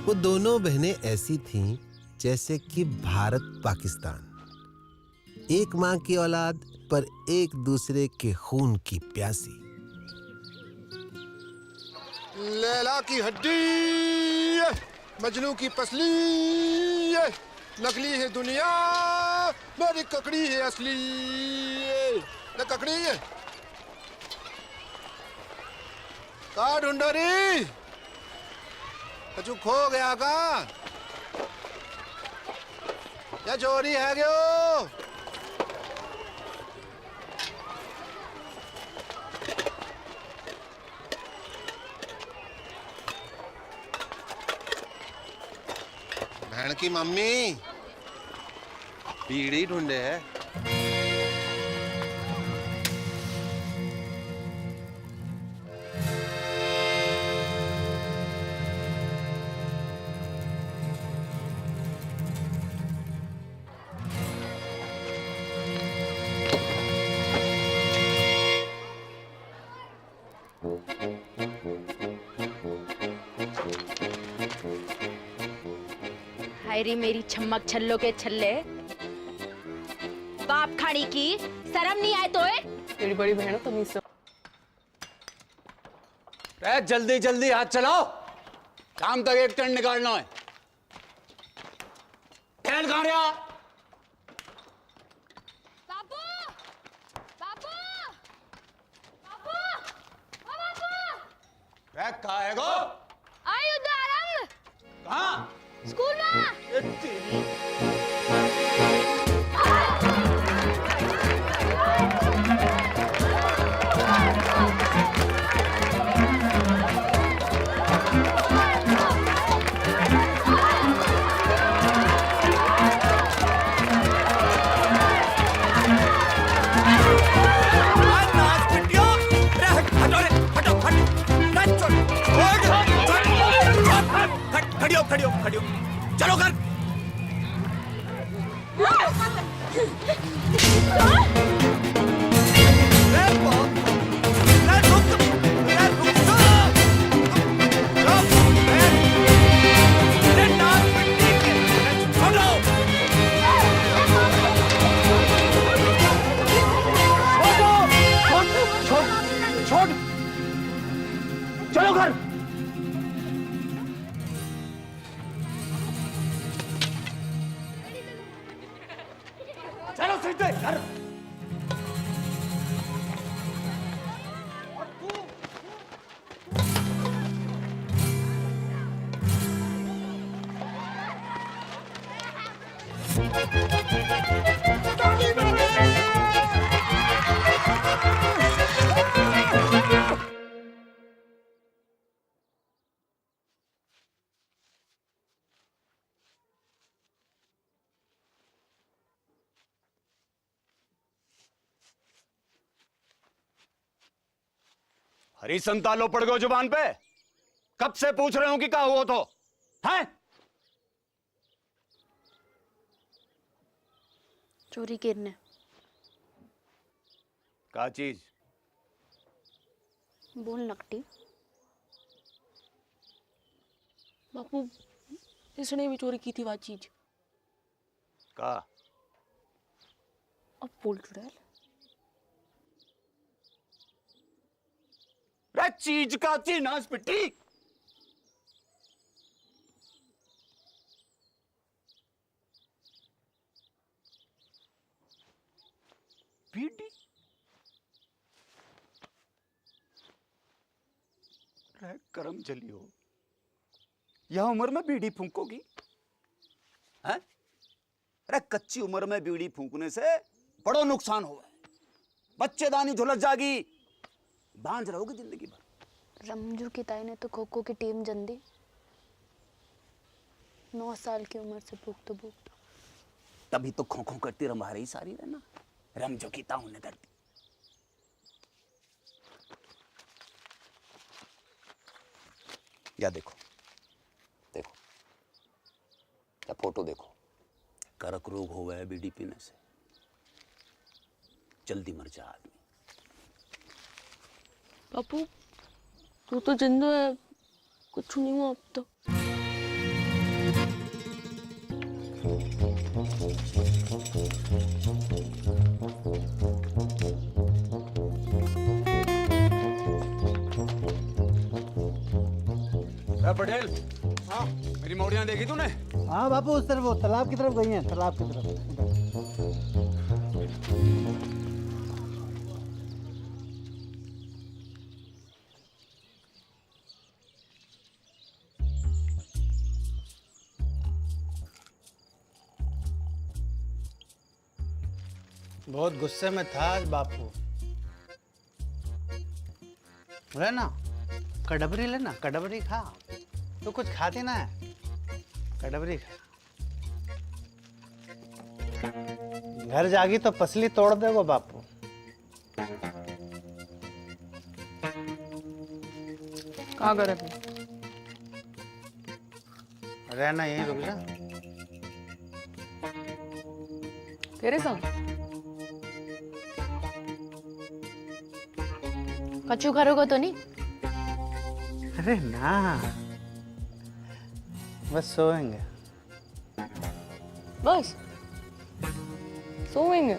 वो दोनों बहनें ऐसी थीं जैसे कि भारत पाकिस्तान, एक माँ की औलाद पर एक दूसरे के खून की प्यासी। लैला की हड्डी, मजनू की पसली, नकली है दुनिया, मेरी ककड़ी है असली। न ककड़ी है का ढूंढो री, कछु खो गया का या चोरी है क्यों? बहन की मम्मी बीड़ी ढूंढे है। हाय रे मेरी छम्मक छल्लो के छल्ले, बाप खाड़ी की शर्म नहीं आए तो तेरी बड़ी बहन हो तमीज से। जल्दी जल्दी हाथ चलाओ, काम तक एक टन निकालना है। खेल कहाँ रहा? बाबू, बाबू, बाबू, ओ बाबू। कहाँ है गो? आई उदारंग। कहाँ? स्कूल में। खड़ियो, चलो कर। चलो घर। चलो सीधे घर। हरी संतालो पड़ गए जुबान पे। कब से पूछ रहे हो कि क्या हुआ तो है? चोरी करने क्या चीज? बोल नकटी। बापू, इसने भी चोरी की थी वो चीज। का? अब बोल चुड़ैल। चीज का थी नास पिट्टी। बीड़ी करम चली हो, यह उम्र में बीड़ी फूंकोगी? हैं? अरे कच्ची उम्र में बीड़ी फूंकने से बड़ो नुकसान हुआ है। बच्चेदानी झुलस जागी, बांझ रहोगे जिंदगी भर। रमजू की ताई ने तो खो खो की टीम जन दी। 9 साल की उम्र से भूख। तभी तो खो खो करती रंभा रही सारी रहना। रमजो की ताऊ ने कर दी। या देखो देखो, या फोटो देखो, करक रोग हो गया बीड़ी पीने से, जल्दी मर जा आदमी। बापू, तू तो जिंदा है, कुछ नहीं हुआ अब तो। पटेल। हाँ, मेरी मौड़ियाँ देखी तूने? हाँ बापू, उस तरफ, वो तालाब की तरफ गई हैं, तालाब की तरफ। बहुत गुस्से में था आज बापू। लेना कड़बरी, लेना कड़बरी खा। तो कुछ खाती ना है, कड़बरी खा। घर जागी तो पसली तोड़ देगो बापू। कहाँ कर अभी? रहना यहीं, रुक जा। तेरे संग? कच्चू करोगे तो नहीं? अरे ना, बस सोएंगे। बस सोएंगे?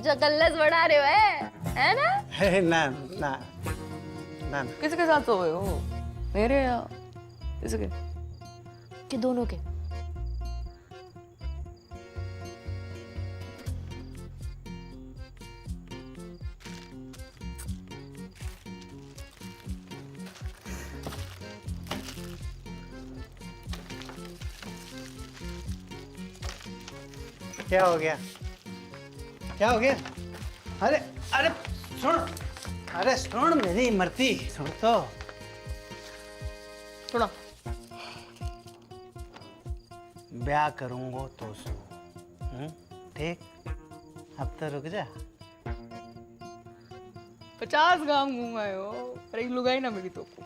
जो कल्लस बढ़ा रहे हो है ना? है ना ना ना ना। किसके साथ सोए हो? मेरे या इसके? कि दोनों के? क्या हो गया? क्या हो गया? अरे अरे सुन, अरे सुन मेरी मरती, सुन तो। सुना। ब्याह करूंगा तो सो, ठीक? अब तो रुक जा। 50 गांव घूम आए हो, पर एक लुगाई ना मिली तो को।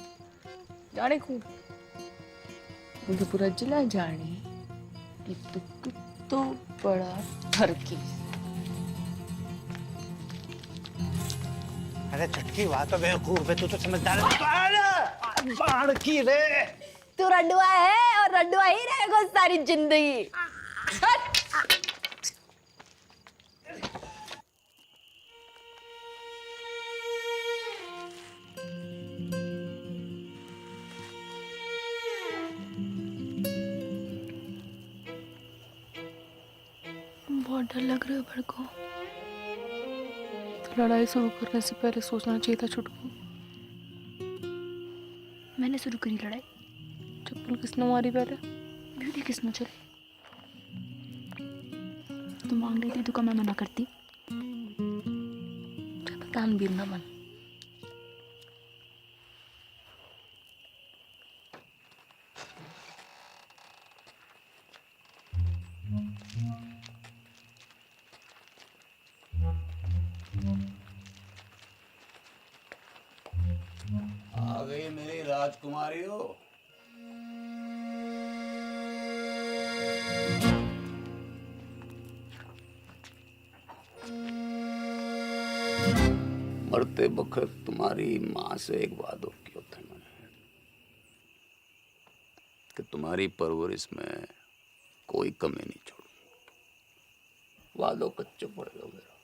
जाने खूब मुझे पूरा जिला जाने, एक तो कुत्तो बड़ा ठरकी। अरे चटकी बात तो बेवकूफ है, तू तो समझदार है। अरे बाढ़ की रे। तू रडुआ है और रडुआ ही रहेगा सारी जिंदगी। बहुत डर लग रहा है भड़को। तो लड़ाई शुरू करने से पहले सोचना चाहिए था छुटकू। मैंने शुरू करी लड़ाई? चप्पल किसने मारी पहले? ब्यूटी किसने चली? तू मांग रही थी तो मैं मना करती? तानवीर ना बन। आ गई मेरी राजकुमारी हो। मरते वक्त तुम्हारी माँ से एक वादो किया था मैंने कि तुम्हारी परवरिश में कोई कमी नहीं छोड़ूंगा। वादो कच्चो पड़ेगा मेरा।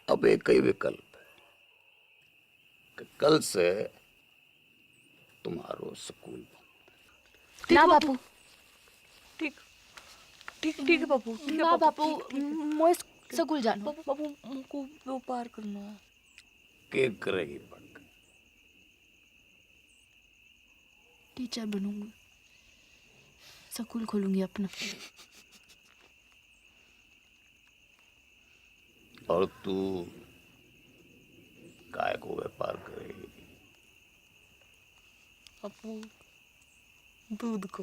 अब एक ही विकल्प है कि कल से तुम्हारो स्कूल बंद। ना बापू, ठीक ठीक ठीक है बापू। ठीक है ना बापू, मोए स्कूल जानो। बापू मुझको व्यापार करना है। के करेगी पढ़कर? टीचर बनूंगी, स्कूल खोलूंगी अपना। और तू काय को व्यापार करेगी? बापू दूध को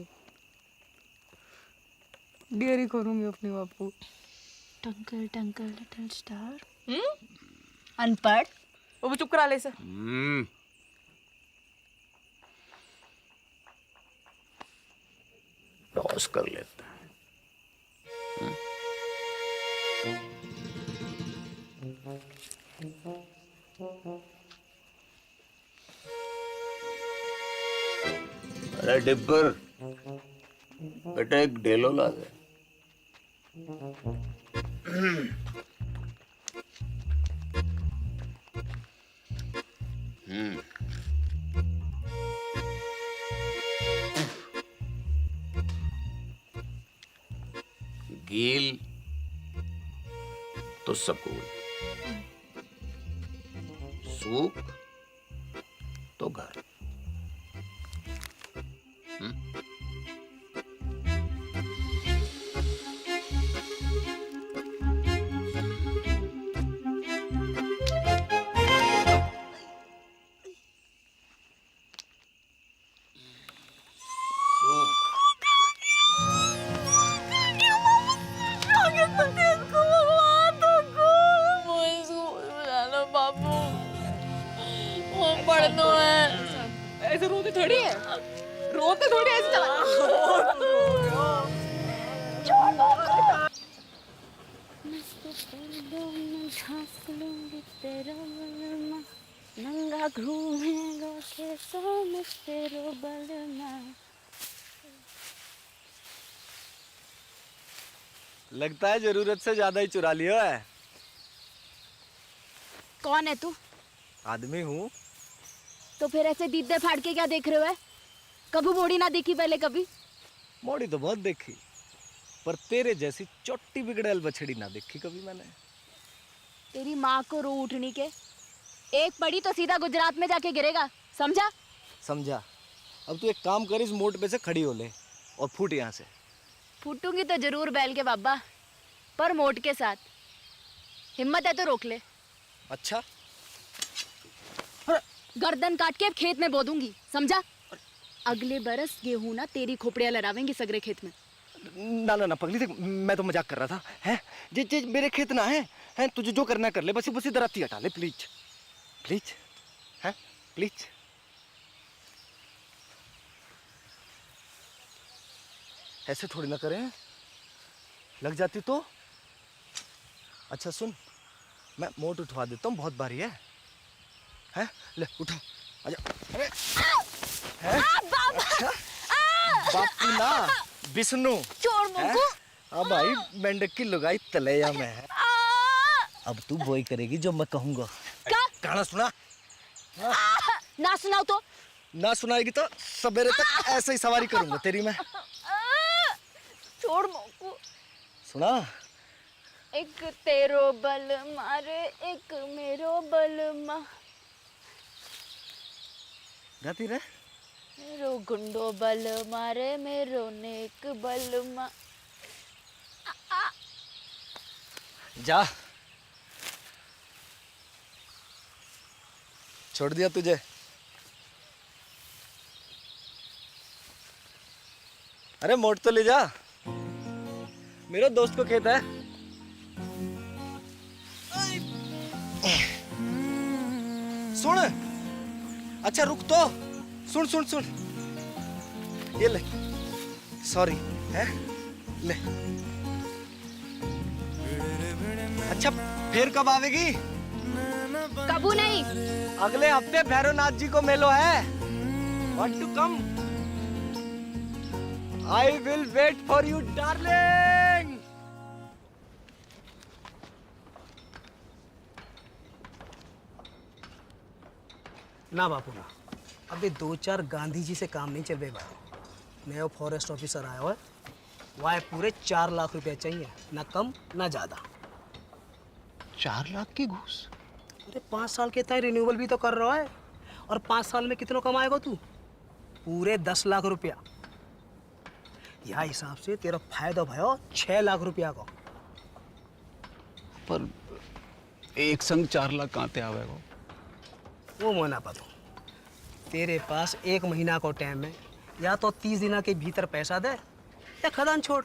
डेयरी करूंगी अपने बापू। टंकल टंकल लिटिल स्टार। अनपढ़। बापू चुप करा ले इसे। टॉस कर लेते हैं। अरे डिब्बर, बेटा एक डेलो ला दे। गील तो सकून, सूख तो घर। ऐसे रोते थोड़ी है, रोते थोड़ी ऐसे चला। नंगा घूमेगा कैसों में तेरो बलमा। लगता है जरूरत से ज्यादा ही चुरा लिया है। कौन है तू? आदमी हूँ। तो फिर ऐसे दीदे फाड़ के क्या देख रहे हो? कभी मोड़ी ना देखी पहले कभी? मोड़ी तो बहुत देखी, पर तेरे जैसी चोटी बिगड़ैल बछड़ी ना देखी कभी मैंने। तेरी माँ को रो उठनी के, एक पड़ी तो सीधा गुजरात में जाके गिरेगा, समझा? समझा। अब तू एक काम कर, इस मोड़ पे से खड़ी हो ले और फूट यहाँ से। फूटूंगी तो जरूर बैल के बाबा, पर मोट के साथ। हिम्मत है तो रोक ले। अच्छा, गर्दन काट के खेत में बो दूंगी, समझा? अगले बरस गेहूं ना तेरी खोपड़ियां लड़ावेंगी सगरे खेत में। ना ना ना पगली, देख मैं तो मजाक कर रहा था। हैं जे मेरे खेत ना है, हैं तुझे जो करना कर ले, बस इधर आती हटा ले प्लीज प्लीज, हैं प्लीज। ऐसे थोड़ी ना करें, लग जाती तो। अच्छा सुन, मैं मोट उठवा देता हूँ, बहुत भारी है। हैं ले उठा, आजा। अरे अच्छा, बापू ना विष्णु चोर मुंगू। हाँ भाई, मेंढक की लुगाई तलैया में है। अब तू वही करेगी जो मैं कहूँगा। क्या? गाना सुना। ना सुनाओ तो। ना सुनाएगी तो सवेरे तक ऐसे ही सवारी करूंगा तेरी मैं। छोड़ मुंगू। सुना। एक तेरो बल मारे, एक मेरो बल मा। गाती रहे। मेरो गुंडो बल मारे, मेरो नेक बल मा। जा, छोड़ दिया तुझे। अरे मोट तो ले जा, मेरे दोस्त को खेत है। सुन, अच्छा रुक तो, सुन सुन सुन, ये ले, सॉरी है, ले। अच्छा फिर कब आवेगी? कबू नहीं। अगले हफ्ते भैरवनाथ जी को मेलो है। Want to come? I will wait for you, darling. ना बापू ना, अभी 2-4 गांधी जी से काम नहीं चल रहे भाई। नया फॉरेस्ट ऑफिसर आया हुआ है, वह पूरे 4 लाख रुपए चाहिए, ना कम ना ज्यादा। 4 लाख की घूस? अरे 5 साल के तय रिन्यूअल भी तो कर रहा है, और 5 साल में कितना कमाएगा तू? पूरे 10 लाख रुपया। यह हिसाब से तेरा फायदा भयो 6 लाख रुपया का। पर एक संग 4 लाख कहाँ पे आवेगा? वो मोना पतो, तेरे पास 1 महीना को टाइम है, या तो 30 दिन के भीतर पैसा दे या खदान छोड़।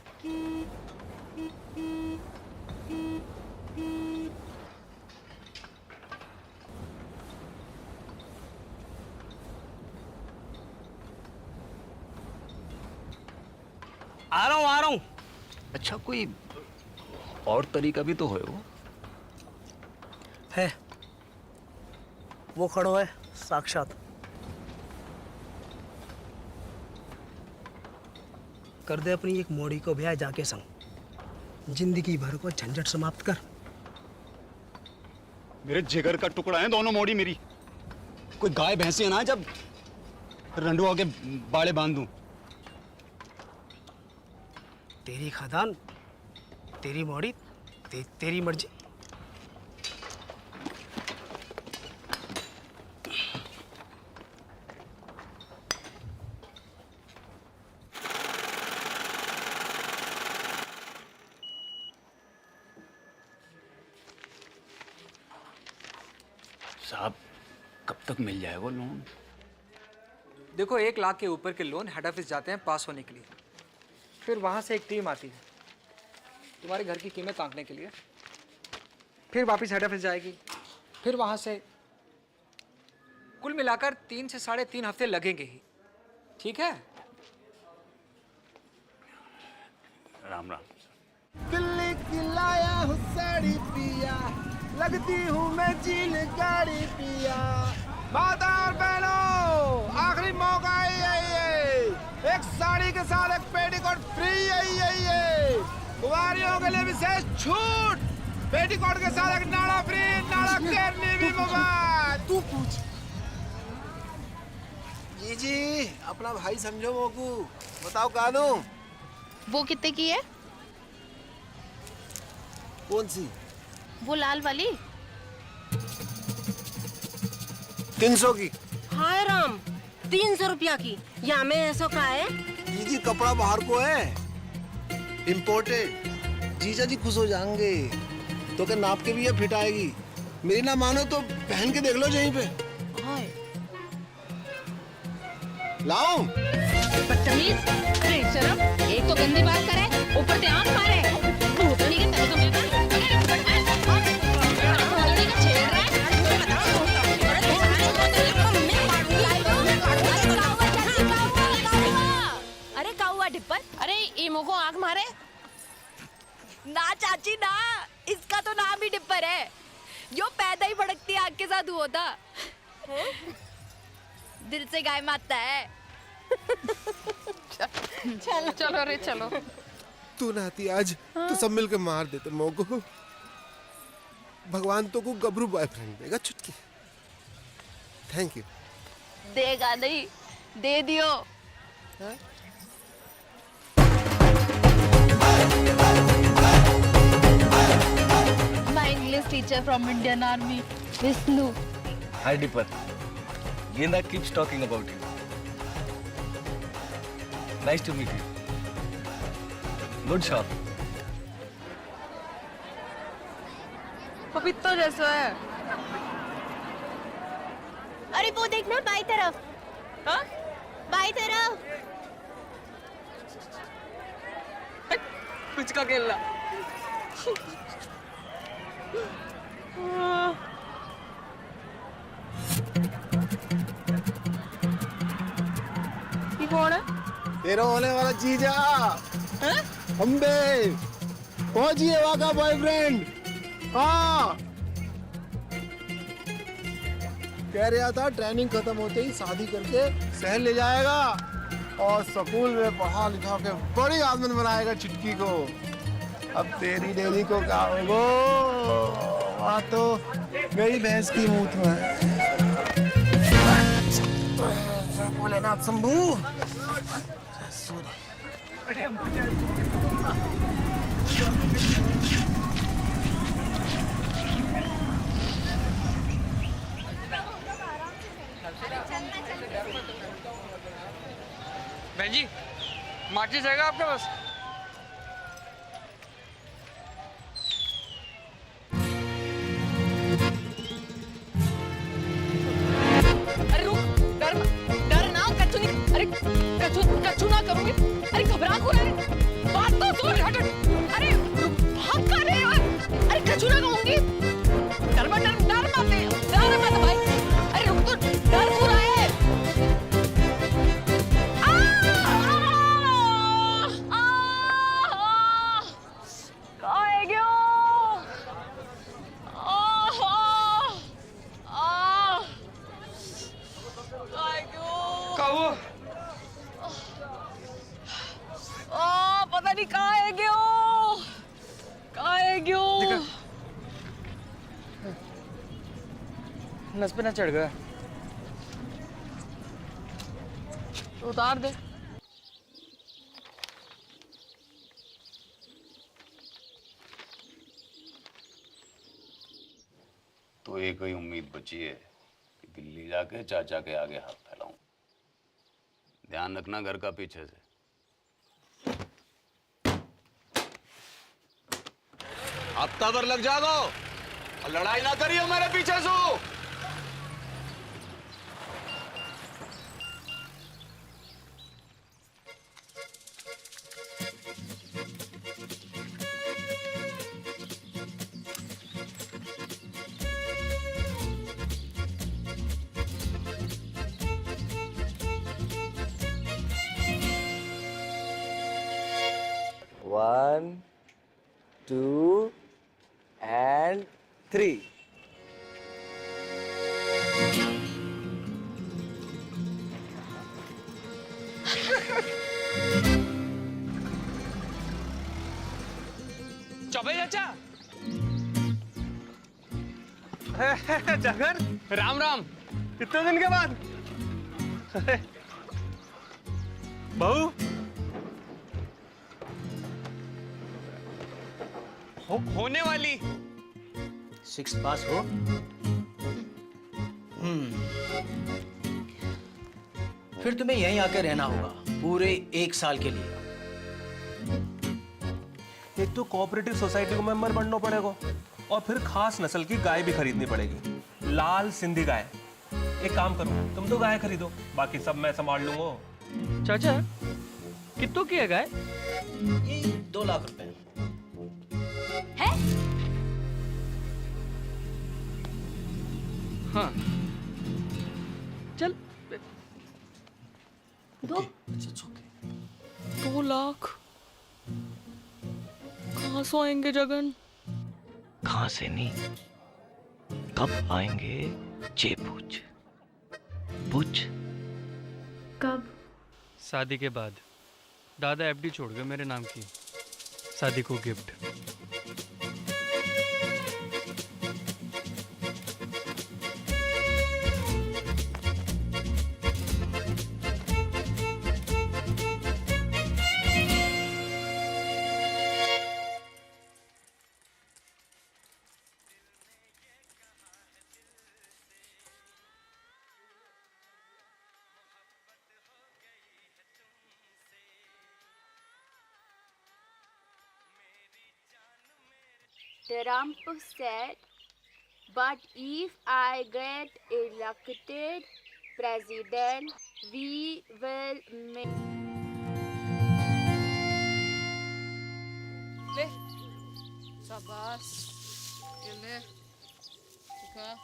आ रहा हूँ। अच्छा कोई और तरीका भी तो है वो? है, वो खड़ो है साक्षात। कर दे अपनी एक मोड़ी को ब्याह जाके संग। जिंदगी भर को झंझट समाप्त कर। मेरे जिगर का टुकड़ा है दोनों मोड़ी मेरी। कोई गाय भैंसी ना जब रंडुआ के बाड़े बांध दूं। तेरी खादान, तेरी मोड़ी, तेरी मर्जी। साहब कब तक मिल जाए वो लोन? देखो 1 लाख के ऊपर के लोन हेड ऑफिस जाते हैं पास होने के लिए, फिर वहाँ से एक टीम आती है तुम्हारे घर की कीमत आंकने के लिए, फिर वापस हेड ऑफिस जाएगी, फिर वहाँ से कुल मिलाकर 3 से 3.5 हफ्ते लगेंगे ही। ठीक है? राम राम। दिल्ली की लाया हूँ साड़ी पिया, लगती हूँ मैं जीन गाड़ी पिया। माता और बहनों, आखिरी मौका है ये। एक साड़ी के साथ एक पेटीकोट फ्री है। कुंवारियों के लिए विशेष छूट। पेटीकोट के साथ एक नाड़ा फ्री, नाड़ा केरनी भी मुफ्त। तू पूछ। जी अपना भाई समझो मोकू, बताओ कानू वो कितने की है? कौन सी? वो लाल वाली। 300 की। हाय राम, 300 रुपया की। या में ऐसा का है? जी कपड़ा बाहर को है, इम्पोर्टेड। जीजा जी खुश हो जाएंगे। तो क्या नाप के भी ये फिट आएगी। मेरी ना मानो तो पहन के देख लो यहीं पे। हाय लाओ। बदतमीज, अरे शर्म। एक तो गंदी बात करे, ऊपर से आंख मारे। भूतनी के तरीकों में अरे काउआ डिप्पर, अरे ईमो को आंख मारे। ना चाची ना, इसका तो नाम ही डिप्पर है। जो पैदा ही भड़कती आग के साथ हुआ था। दिल से गाय मारता है। चलो रे चलो। तू नाती आज तो सब मिलकर मार देते मोको। भगवान तो को गबरू बॉयफ्रेंड देगा चुटकी। Thank you. देगा नहीं, दे दियो। My English teacher from Indian army, Vishnu. Hi Dipper. Genda keeps talking about you. Nice to meet you. Good shot. पपीता जैसा है। अरे वो देखना बाई तरफ। हाँ? बाई तरफ। कुछ का खेलना। ये कौन है? तेरा होने वाला जीजा अम्बे पहुंचिए वहां का बॉयफ्रेंड। हाँ कह रहा था ट्रेनिंग खत्म होते ही शादी करके शहर ले जाएगा और स्कूल में पढ़ा लिखा के बड़ी आदमी बनाएगा चिटकी को। अब तेरी डेली को क्या होगा? वहाँ तो मेरी भैंस की मूत में। भोलेनाथ शंभू। बहन जी, माचिस जाएगा आपके पास? अरे रुक, डर ना, कच्चू नहीं। अरे कच्चू ना करूंगी। अरे घबरा क्यों रहे? बात तो सुन। हट। अरे भाग कहाँ रहे हो? अरे कच्चू ना कहूंगी। डर मत भाई। अरे रुक तो, डर क्यों रहा है? आ! नस पे ना चढ़ गया। तो उतार दे। तो एक ही उम्मीद बची है कि दिल्ली जाके चाचा के आगे हाथ फैलाऊं। ध्यान रखना घर का पीछे से। हफ्ता भर लग जागो और लड़ाई ना करियो मेरे पीछे से। One, two and three. Chaubey चाचा। जगन, राम राम। कितने दिन के बाद। बहू होने वाली। 6 पास हो। फिर तुम्हें यहीं आके रहना होगा पूरे 1 साल के लिए। एक तो कोऑपरेटिव सोसाइटी को मेंबर बनना पड़ेगा और फिर खास नस्ल की गाय भी खरीदनी पड़ेगी, लाल सिंधी गाय। एक काम करो, तुम तो गाय खरीदो, बाकी सब मैं संभाल लूंगा। चाचा कितनों की है गाय? ये 2 लाख रुपए है? हाँ चल। दो 2 लाख कहाँ से आएंगे जगन? कहां से नहीं, कब आएंगे ये पूछ। पूछ कब? शादी के बाद। दादा एफडी छोड़ गए मेरे नाम की, शादी को gift. Trump said, but if I get elected president, we will make... ले शाबाश, ये ले ठीक है।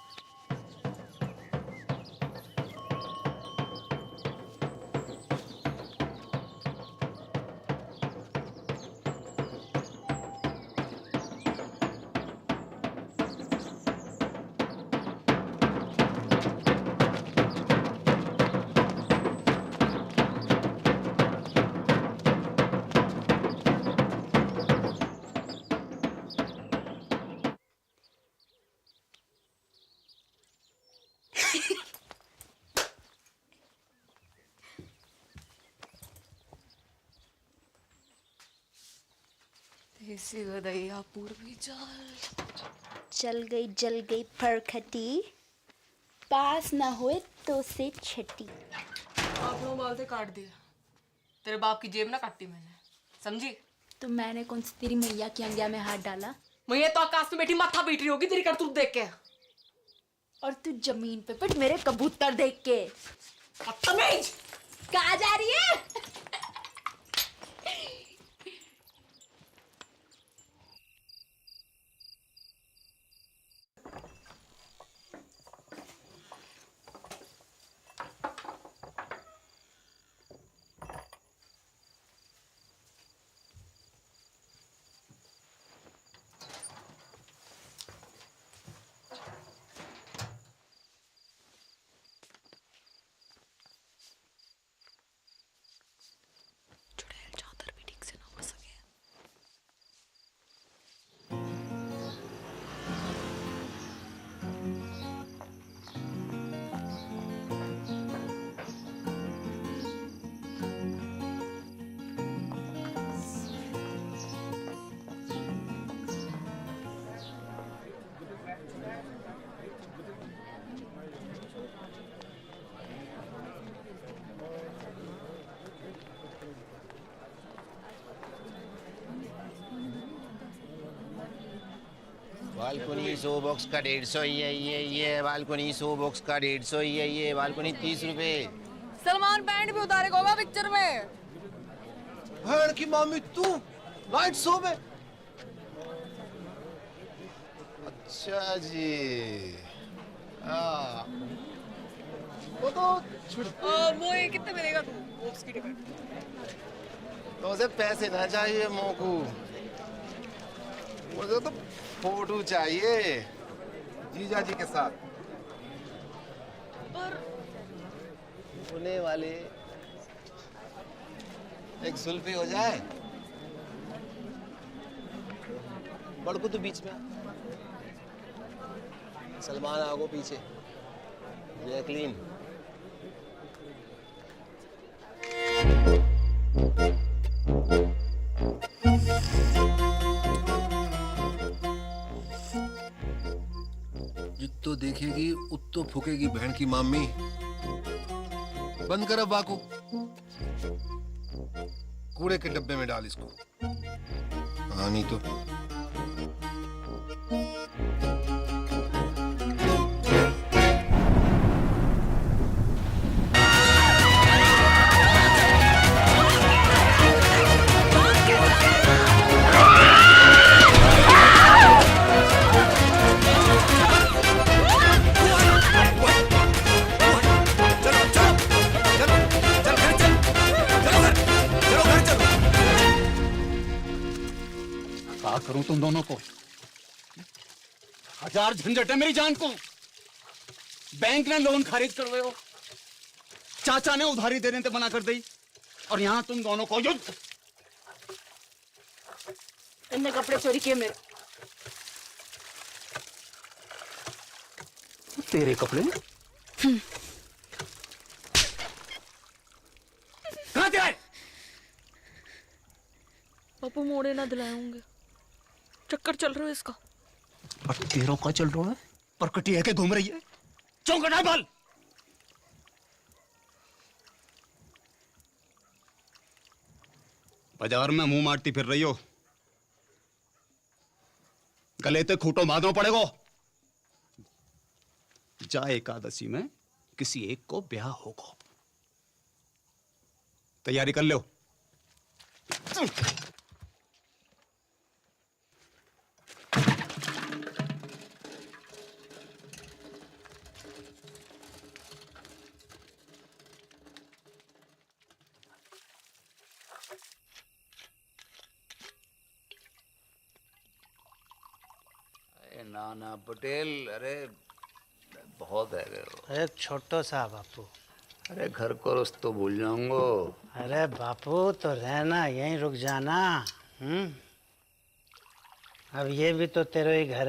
देसी गदैया पूर्वी जल गई फरखटी, पास ना होए तो से छटी। आपने बाल से काट दिया, तेरे बाप की जेब ना काटी मैंने, समझी? तो मैंने कौन सी तेरी मैया की अंगिया में हाथ डाला? मैया तो आकाश में बैठी माथा पीट रही होगी तेरी करतूत देख के। और तू जमीन पे पिट मेरे कबूतर देख के। बदतमीज! कहाँ जा रही है? बालकोनी 100 बॉक्स का 150 ये बालकोनी 100 बॉक्स का 150 ये बालकोनी 30 रुपए। सलमान बैंड भी उतारेगा होगा पिक्चर में। भैन की मामी तू नाइट शो में? अच्छा जी। वो तो वो ये कितने मिलेगा तू बॉक्स की टिकट? तो उसे पैसे ना चाहिए मोकू, मुझे तो फोटो चाहिए जीजा जी के साथ। पर होने वाले एक सुल्फी हो जाए। बड़कू तो बीच में, सलमान आगो पीछे, जैकलीन। जित्तो देखेगी उत्तो फूकेगी बहन की मामी। बंद कर अब बाकू, कूड़े के डब्बे में डाल इसको। हाँ नहीं तो क्या करूं तुम दोनों को? हजार झंझट है मेरी जान को। बैंक ने लोन खारिज करवाए हो, चाचा ने उधारी देने से मना कर दी, और यहां तुम दोनों को युद्ध। इनने कपड़े चोरी किए मेरे। तेरे कपड़े कहां से आए? पापा मोड़े ना दिलाए होंगे, चक्कर चल रहा है इसका। और तेरों का चल रहा है, परकटी है के घूम रही है। चौंकट है बाल। बाजार में मुंह मारती फिर रही हो, गले ते खूंटो बांधना पड़ेगा। जा एकादशी में किसी एक को ब्याह होगा, तैयारी कर लो। नाना पटेल, अरे बहुत है वो। एक छोटो सा बापू। अरे घर को रस्तो भूल जाऊंगो। अरे बापू तो रहना, यहीं रुक जाना। अब ये भी तो तेरे ही घर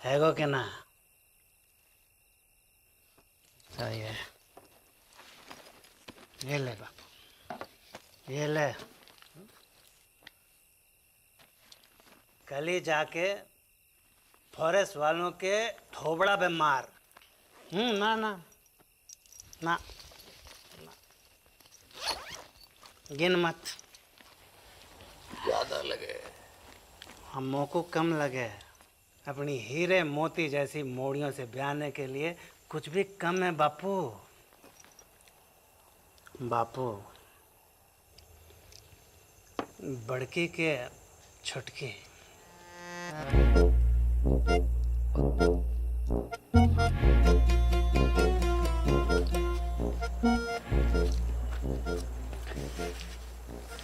है गो के ना? सही है, ये ले बापू, ये ले। कल ही जाके फॉरेस्ट वालों के थोबड़ा पे मार। ना ना ना, गिन मत, ज्यादा लगे। हमों को कम लगे। अपनी हीरे मोती जैसी मोड़ियों से ब्याहने के लिए कुछ भी कम है बापू। बापू बड़की के छुटकी।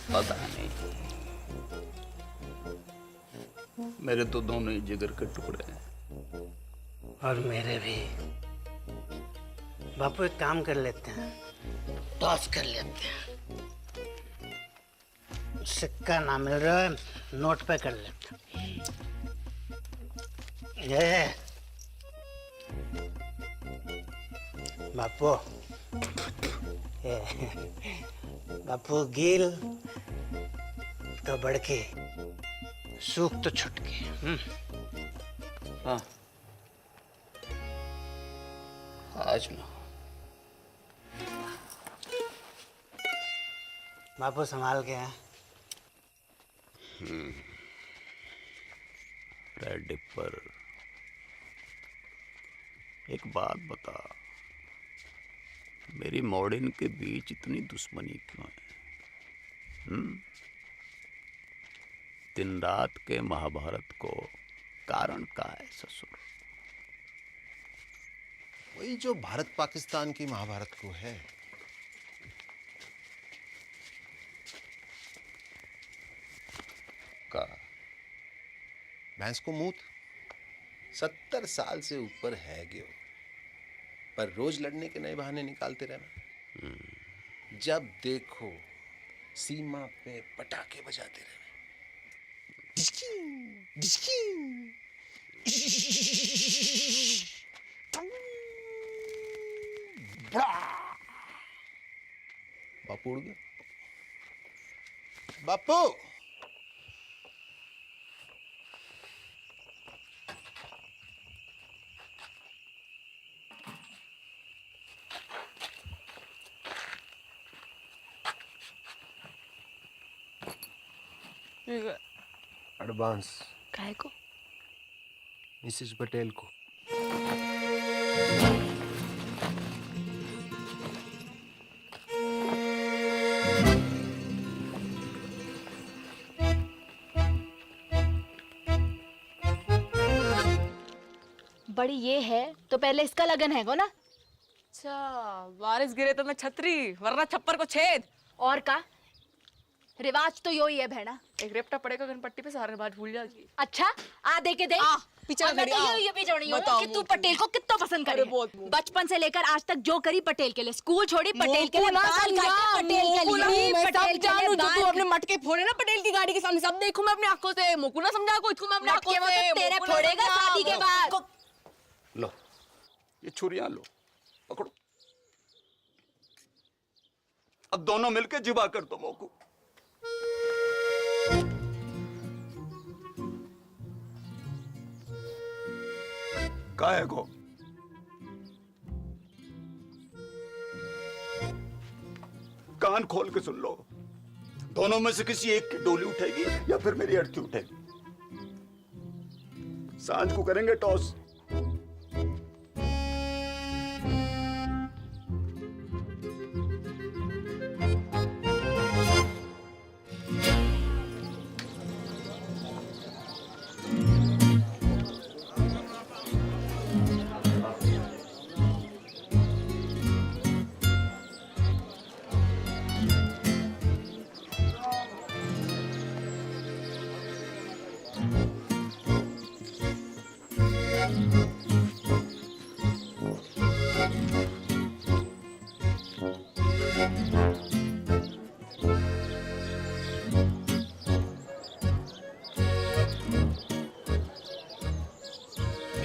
पता नहीं, मेरे तो दोनों ही जिगर के टुकड़े हैं। और मेरे भी। बापू एक काम कर लेते हैं, टॉस कर लेते हैं। सिक्का ना मिल रहा है, नोट पे कर लेते हैं। ये बापू, बापू गील तो बड़की, सूख तो छुटकी। हाँ, आज ना। बापू संभाल के हैं। रे डिपर, एक बात बता, मेरी मॉर्डन के बीच इतनी दुश्मनी क्यों है? दिन रात के महाभारत को कारण का है ससुर? वही जो भारत पाकिस्तान की महाभारत को है। का भैंस को मूत 70 साल से ऊपर है ग्यो, पर रोज लड़ने के नए बहाने निकालते रहना। जब देखो सीमा पे पटाखे बजाते रहना। डिस्की, डिस्की। बापू उड़ गया। बापू एडवांस काहे को? मिसेस पटेल को। बड़ी ये है तो पहले इसका लगन है को ना। अच्छा, बारिश गिरे तो मैं छतरी, वरना छप्पर को छेद। और का रिवाज तो यो ही है बहना। एक रेपटा पड़ेगा गणपट्टी पे, सारे बात भूल जाएगी। अच्छा आ दे के दे। पीछे और मैं खड़ी, तो ये भी जोड़ी हूँ बताओ कि तू मुझे। पटेल को कितना पसंद करे। बचपन से लेकर आज तक जो करी पटेल के लिए, स्कूल छोड़ी पटेल के लिए, बाल काटे पटेल के लिए, पटेल के लिए तू अपने मटके फोड़े ना पटेल की गाड़ी के सामने, सब देखूं मैं अपनी आंखों से। मोकू ना समझा को, इसको मैं अपनी आंखों मटके वो से तो तेरे मोकू ना फोड़ेगा समझा। शादी के बाद। लो, ये छुरियां लो, पकड़ो। अब दोनों मिलके जिबा कर दो मोकू। काहे को? कान खोल के सुन लो, दोनों में से किसी एक की डोली उठेगी या फिर मेरी अर्थी उठेगी। सांझ को करेंगे टॉस।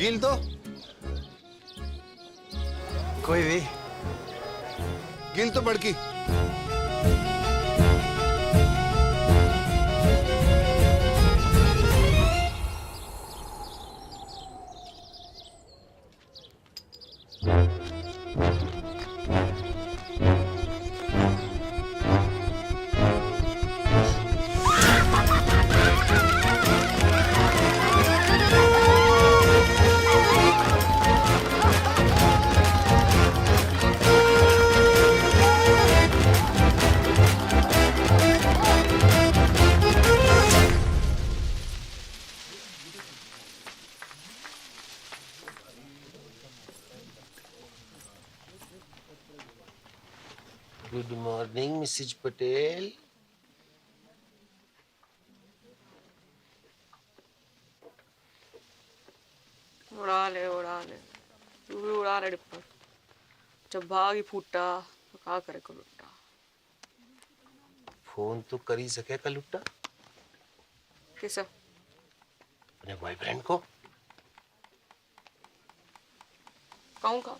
गिल तो कोई भी गिल तो बड़की। Good morning Mrs Patel. उड़ा ले तू भी उड़ा ले डिप्पर। जब भाग ही फूटा तो क्या करे को लुट्टा। फोन तो कर ही सके का लुट्टा किसा? अपने बॉयफ्रेंड को। कहूँ का?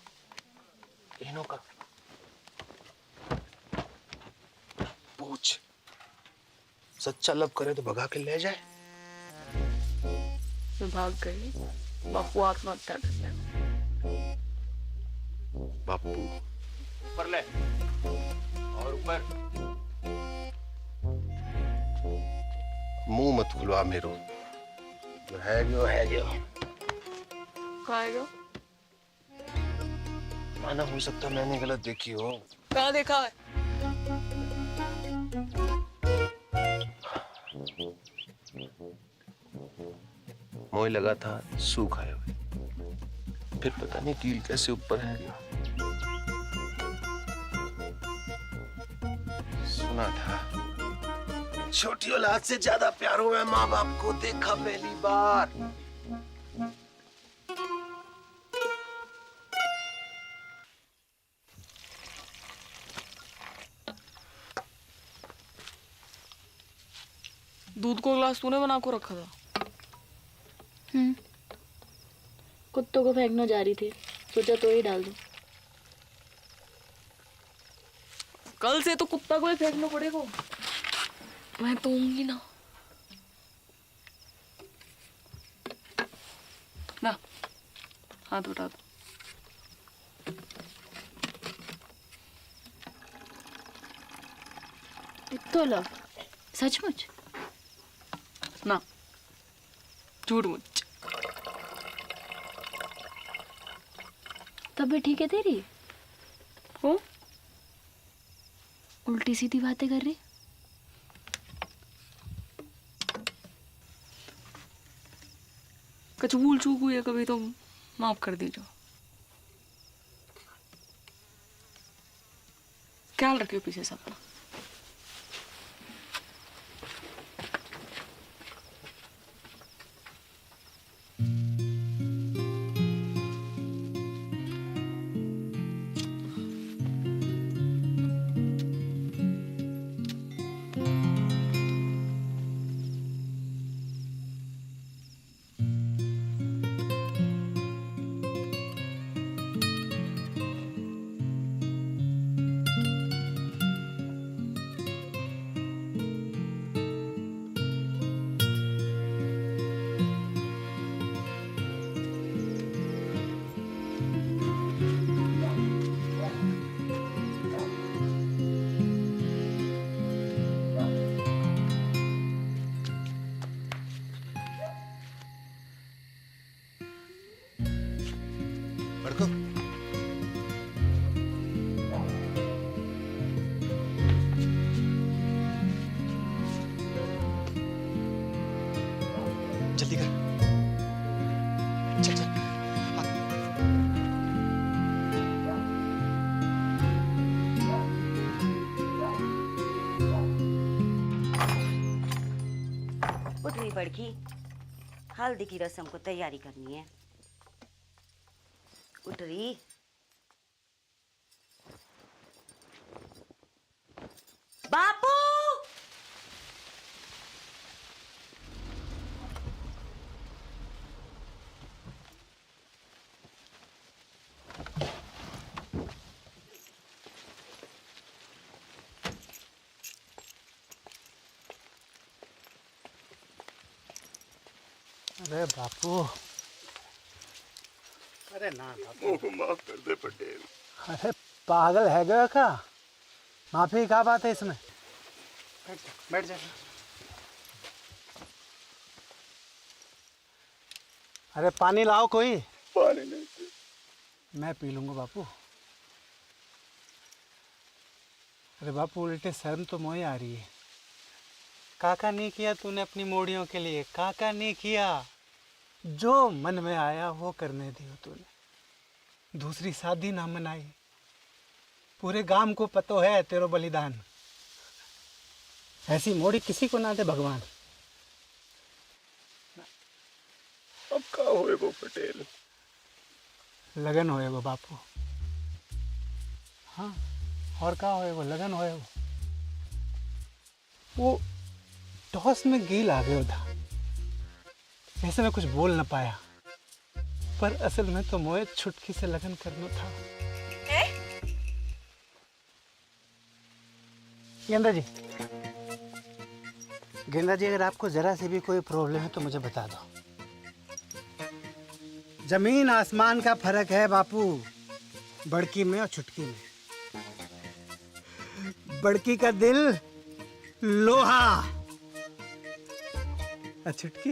इन्हों का पूछ, सच्चा लव करे तो भगा के ले जाए। मैं भाग गई, बापू आत्महत्या कर लिया। बापू ऊपर ले और ऊपर। मुंह मत खुलवा मेरो, है गयो कहाँ है? माना हो सकता मैंने गलत देखी हो। कहाँ देखा है? मोह लगा था सूख आए हुए, फिर पता नहीं कील कैसे ऊपर है गया। सुना था छोटी औलाद से ज्यादा प्यार हुआ माँ बाप को देखा पहली बार। दूध को ग्लास तूने बना को रखा था? कुत्तों को फेंकने जा रही थी, सोचा तो ही डाल दूं। कल से तो कुत्ता को ही फेंकना पड़ेगा। मैं तो होंगी ना। ना हाथ उठा दो। इतो लव सचमुच? ना झूठ मुझ। तब भी ठीक है तेरी? हो उल्टी सीधी बातें कर रही। कुछ भूल चूक हुई है कभी तो माफ कर दीजिए। ख्याल रखियो पीछे से अपना। बड़को जल्दी कर, चल चल। उठ रही बड़की, हल्दी की रस्म को तैयारी करनी है। उठ रही। बापू अरे बापू, अरे ना बापू, मुझको माफ कर दे पटेल। अरे पागल है गया का? माफी क्या बात है इसमें? बैठ जा। अरे पानी लाओ कोई। पानी नहीं, मैं पी लूंगा बापू। अरे बापू उल्टे शर्म तो मोही आ रही है। काका नहीं किया तूने अपनी मोड़ियों के लिए, काका नहीं किया। जो मन में आया वो करने दियो तूने। दूसरी शादी ना मनाई। पूरे गांव को पतो है तेरो बलिदान। ऐसी मोड़ी किसी को ना दे भगवान। अब क्या होएगो पटेल? लगन होएगो बापू। हाँ, और क्या होएगो? लगन होएगो। वो टॉस में गेल आ गया था, ऐसे मैं कुछ बोल ना पाया, पर असल में तो मोए छुटकी से लगन करना था। गेंदा जी, गेंदा जी, अगर आपको जरा से भी कोई प्रॉब्लम है तो मुझे बता दो। जमीन आसमान का फर्क है बापू, बड़की में और छुटकी में। बड़की का दिल लोहा, छुटकी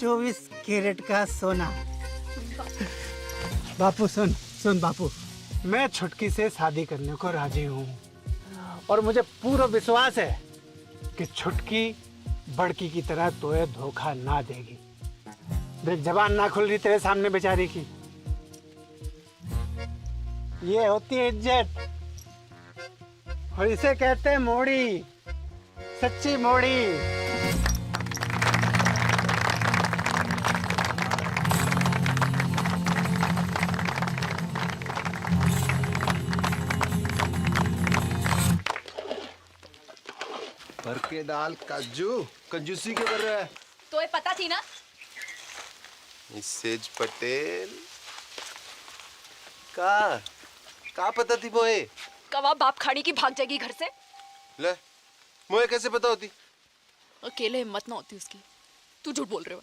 24 कैरेट का सोना। बापू सुन सुन बापू, मैं छुटकी से शादी करने को राजी हूँ और मुझे पूरा विश्वास है कि छुटकी बड़की की तरह तोए धोखा ना देगी। देख जबान ना खुल रही तेरे सामने बेचारी की। ये होती है इज्जत और इसे कहते हैं मोड़ी, सच्ची मोड़ी। भर के दाल काजू कंजूसी क्यों कर रहा है? तो ये पता थी ना? मिसेज पटेल का पता थी मोए? कवा बाप खाड़ी की भाग जाएगी घर से। ले मोए कैसे पता होती? अकेले हिम्मत ना होती उसकी। तू झूठ बोल रहे हो।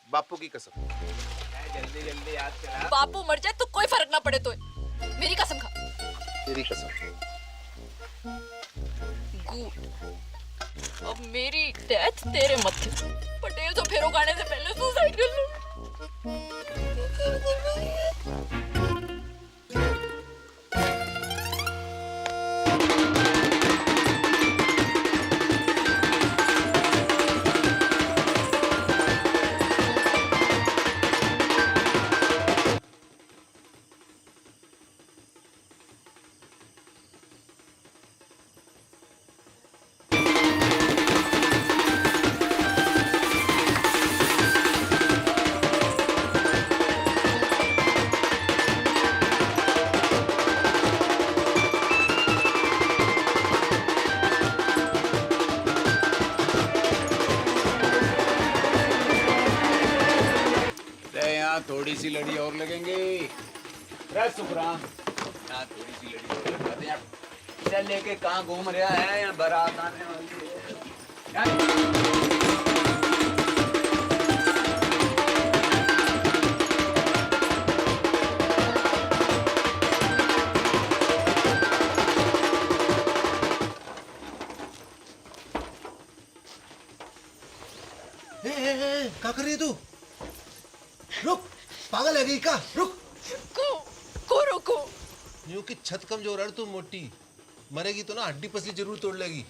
बापू की कसम। बापू मर जाए तो कोई फर्क ना पड़े तो मेरी कसम खा। तेरी कसम। गुड। अब मेरी डेथ तेरे मत। पटेल तो फेरो खाने से पहले सुसाइड कर लो। थोड़ी सी लड़ी और लगेंगे। सुखराम यहाँ थोड़ी सी लड़ी और लगा दे। यहाँ चल लेके कहाँ घूम रहा है? यहाँ बारात आने वाली है। क्या कर रही है तू? रुक, पागल है गई का? रुक। को रोको। यूं कि छत कमजोर है तू मोटी, मरेगी तो ना हड्डी पसली जरूर तोड़ लेगी।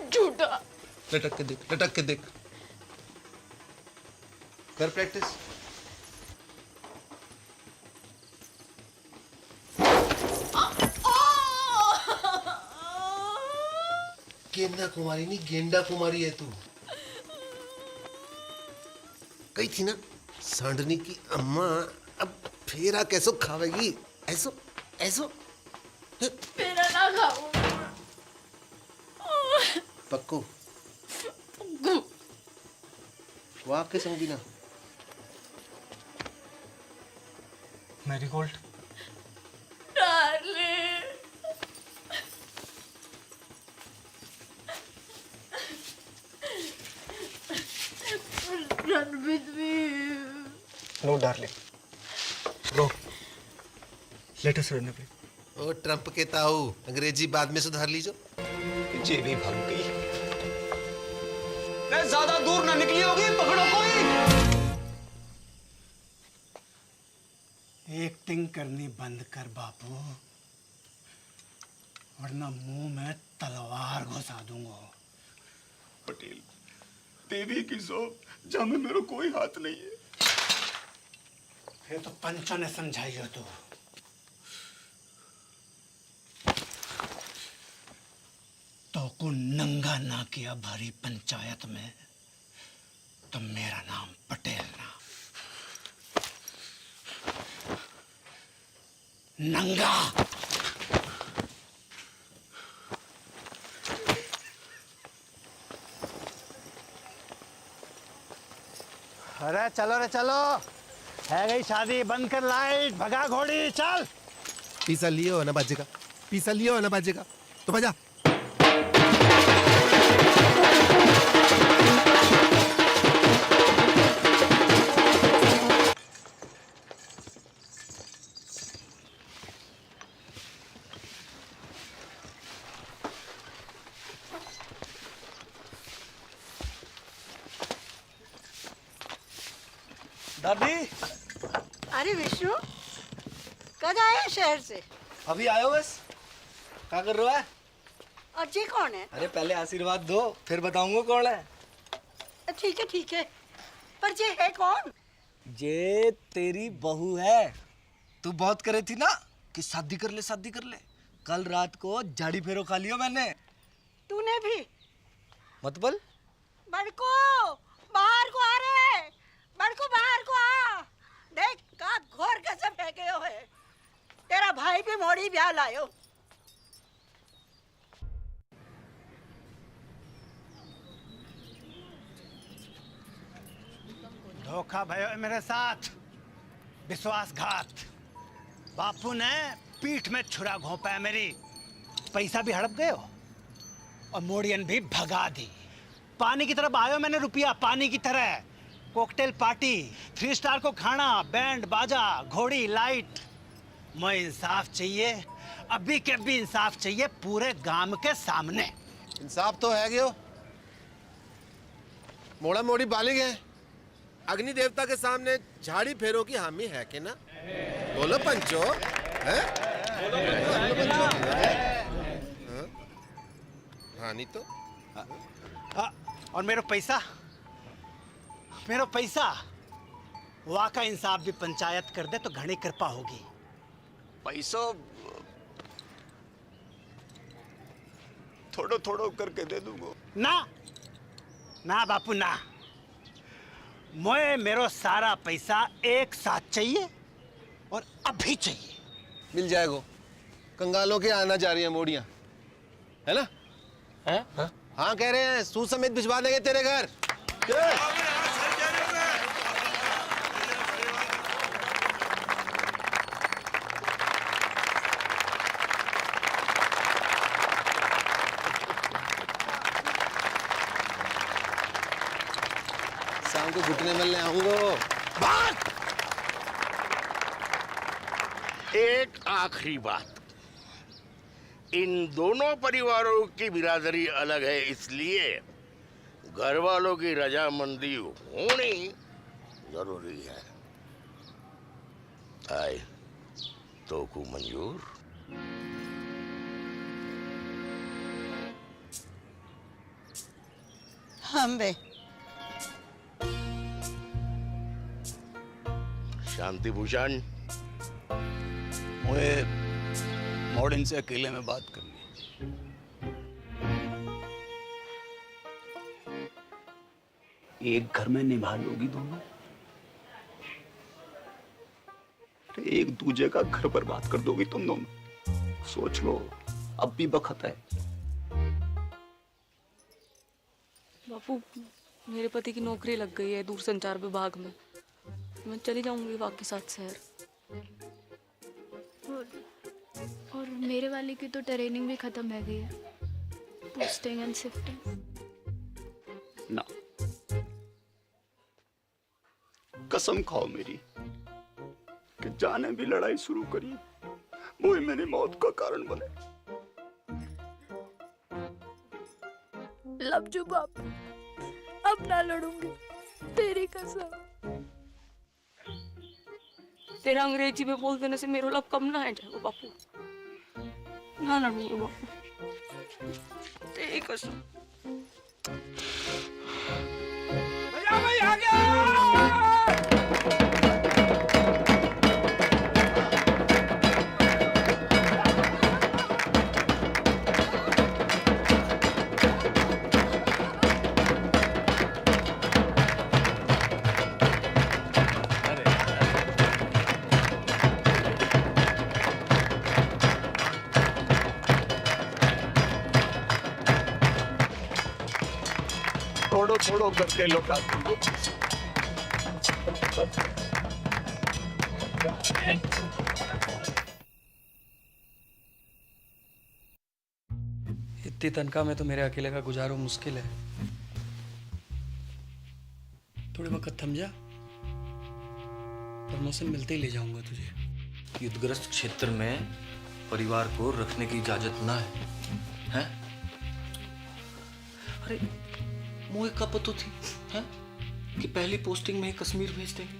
झूठा। लटक के देख, लटक के देख। कर प्रैक्टिस। गेंदा कुमारी नहीं, गेंडा कुमारी है तू। कही थी ना सांडनी की अम्मा अब फेरा कैसो खावेगी? ऐसो ऐसो फेरा ना खाऊं। पक्को वाह के संगी ना। Marigold Run with me. No darling, no let us run away. ओ ट्रंप के ताऊ, अंग्रेजी बाद में सुधार लीजो। जे भी भाग गई। ज्यादा दूर ना निकली होगी, पकड़ो कोई। एक्टिंग करनी बंद कर बापू, वरना मुंह में तलवार घुसा दूंगा। पटेल, देवी की सौ जहाँ में मेरा कोई हाथ नहीं है। फिर तो पंचों ने समझाई हो तो को नंगा ना किया भारी पंचायत में तो मेरा नाम पटेल ना। नंगा। अरे चलो रे चलो, है गई शादी, बंद कर लाइट, भगा घोड़ी, चल। पीसा लियो ना बाजेगा, पीसा लियो ना बाजेगा तो बजा। दादी अरे विष्णु कब आया शहर से? अभी आयो बस। क्या कर रहा है? और ये कौन है? अरे पहले आशीर्वाद दो फिर बताऊंगा कौन है। ठीक है पर ये है कौन? ये तेरी बहू है। तू बहुत करे थी ना कि शादी कर ले। कल रात को झाड़ी फेरो खा लियो मैंने। तूने भी? मतलब? बड़को बाहर को आ रे, बड़को बाहर को आ। देख का घोर कैसे फेंके हो है। तेरा भाई भी मोड़ी ब्याह लायो। धोखा भयो है मेरे साथ, विश्वासघात। बापू ने पीठ में छुरा घोंपा है मेरी। पैसा भी हड़प गए हो और मोड़ियन भी भगा दी। पानी की तरफ आयो मैंने रुपया, पानी की तरह। कॉकटेल पार्टी, 3 स्टार को खाना, बैंड बाजा, घोड़ी लाइट। मैं इंसाफ चाहिए, अभी के अभी इंसाफ चाहिए पूरे गांव के सामने। इंसाफ तो है गयो। मोड़ा मोड़ी बालिग है। अग्नि देवता के सामने झाड़ी फेरो की हामी है कि ना? बोलो पंचो, हैं? बोलो पंचो। हाँ? हाँ नहीं तो? और मेरा पैसा वहाँ का इंसाफ भी पंचायत कर दे तो घनी कृपा होगी। पैसो थोड़ो थोड़ो करके दे दूंगा। ना बापू ना। मैं मेरा सारा पैसा एक साथ चाहिए और अभी चाहिए। मिल जाएगा। कंगालों के आना जा रही है मोड़ियां, है ना? हैं? हाँ कह रहे हैं, सूद समेत भिजवा देंगे तेरे घर। शाम को घुटने मिलने आऊंगा। एक आखिरी बात, इन दोनों परिवारों की बिरादरी अलग है, इसलिए घर वालों की रजामंदी होनी जरूरी है। आए तो को मंजूर? हम बे शांति भूषण, मुझे मॉडर्न से अकेले में बात करनी। एक घर में निभा लोगी दोनों? एक दूजे का घर बर्बाद कर दोगी तुम दोनों? सोच लो, अब भी वक्त है। बापू, मेरे पति की नौकरी लग गई है दूरसंचार विभाग में। मैं चली जाऊंगी वापस साथ शहर। और मेरे वाले की तो ट्रेनिंग भी खत्म है गई है, पोस्टिंग एंड शिफ्टिंग। ना, कसम खाओ मेरी कि जाने भी लड़ाई शुरू करी वो ही मेरी मौत का कारण बने। लवजू बाप, अब ना लड़ूंगी, तेरी कसम। तेरा अंग्रेजी में बोल देने से मेरा लब कम ना है जाएगा बापू। ना लड़ूंगी बापू, तेरी कसम। भैया आ गया। थोड़ो थोड़ो करके लौटा दूंगा। इतनी तनख्वाह में तो मेरे अकेले का गुजारो मुश्किल है। थोड़े वक्त थम जा, प्रमोशन मिलते ही ले जाऊंगा तुझे। युद्धग्रस्त क्षेत्र में परिवार को रखने की इजाजत ना है, हैं? अरे मुझे कब पता थी, हैं? कि पहली पोस्टिंग में ही कश्मीर भेज देंगे।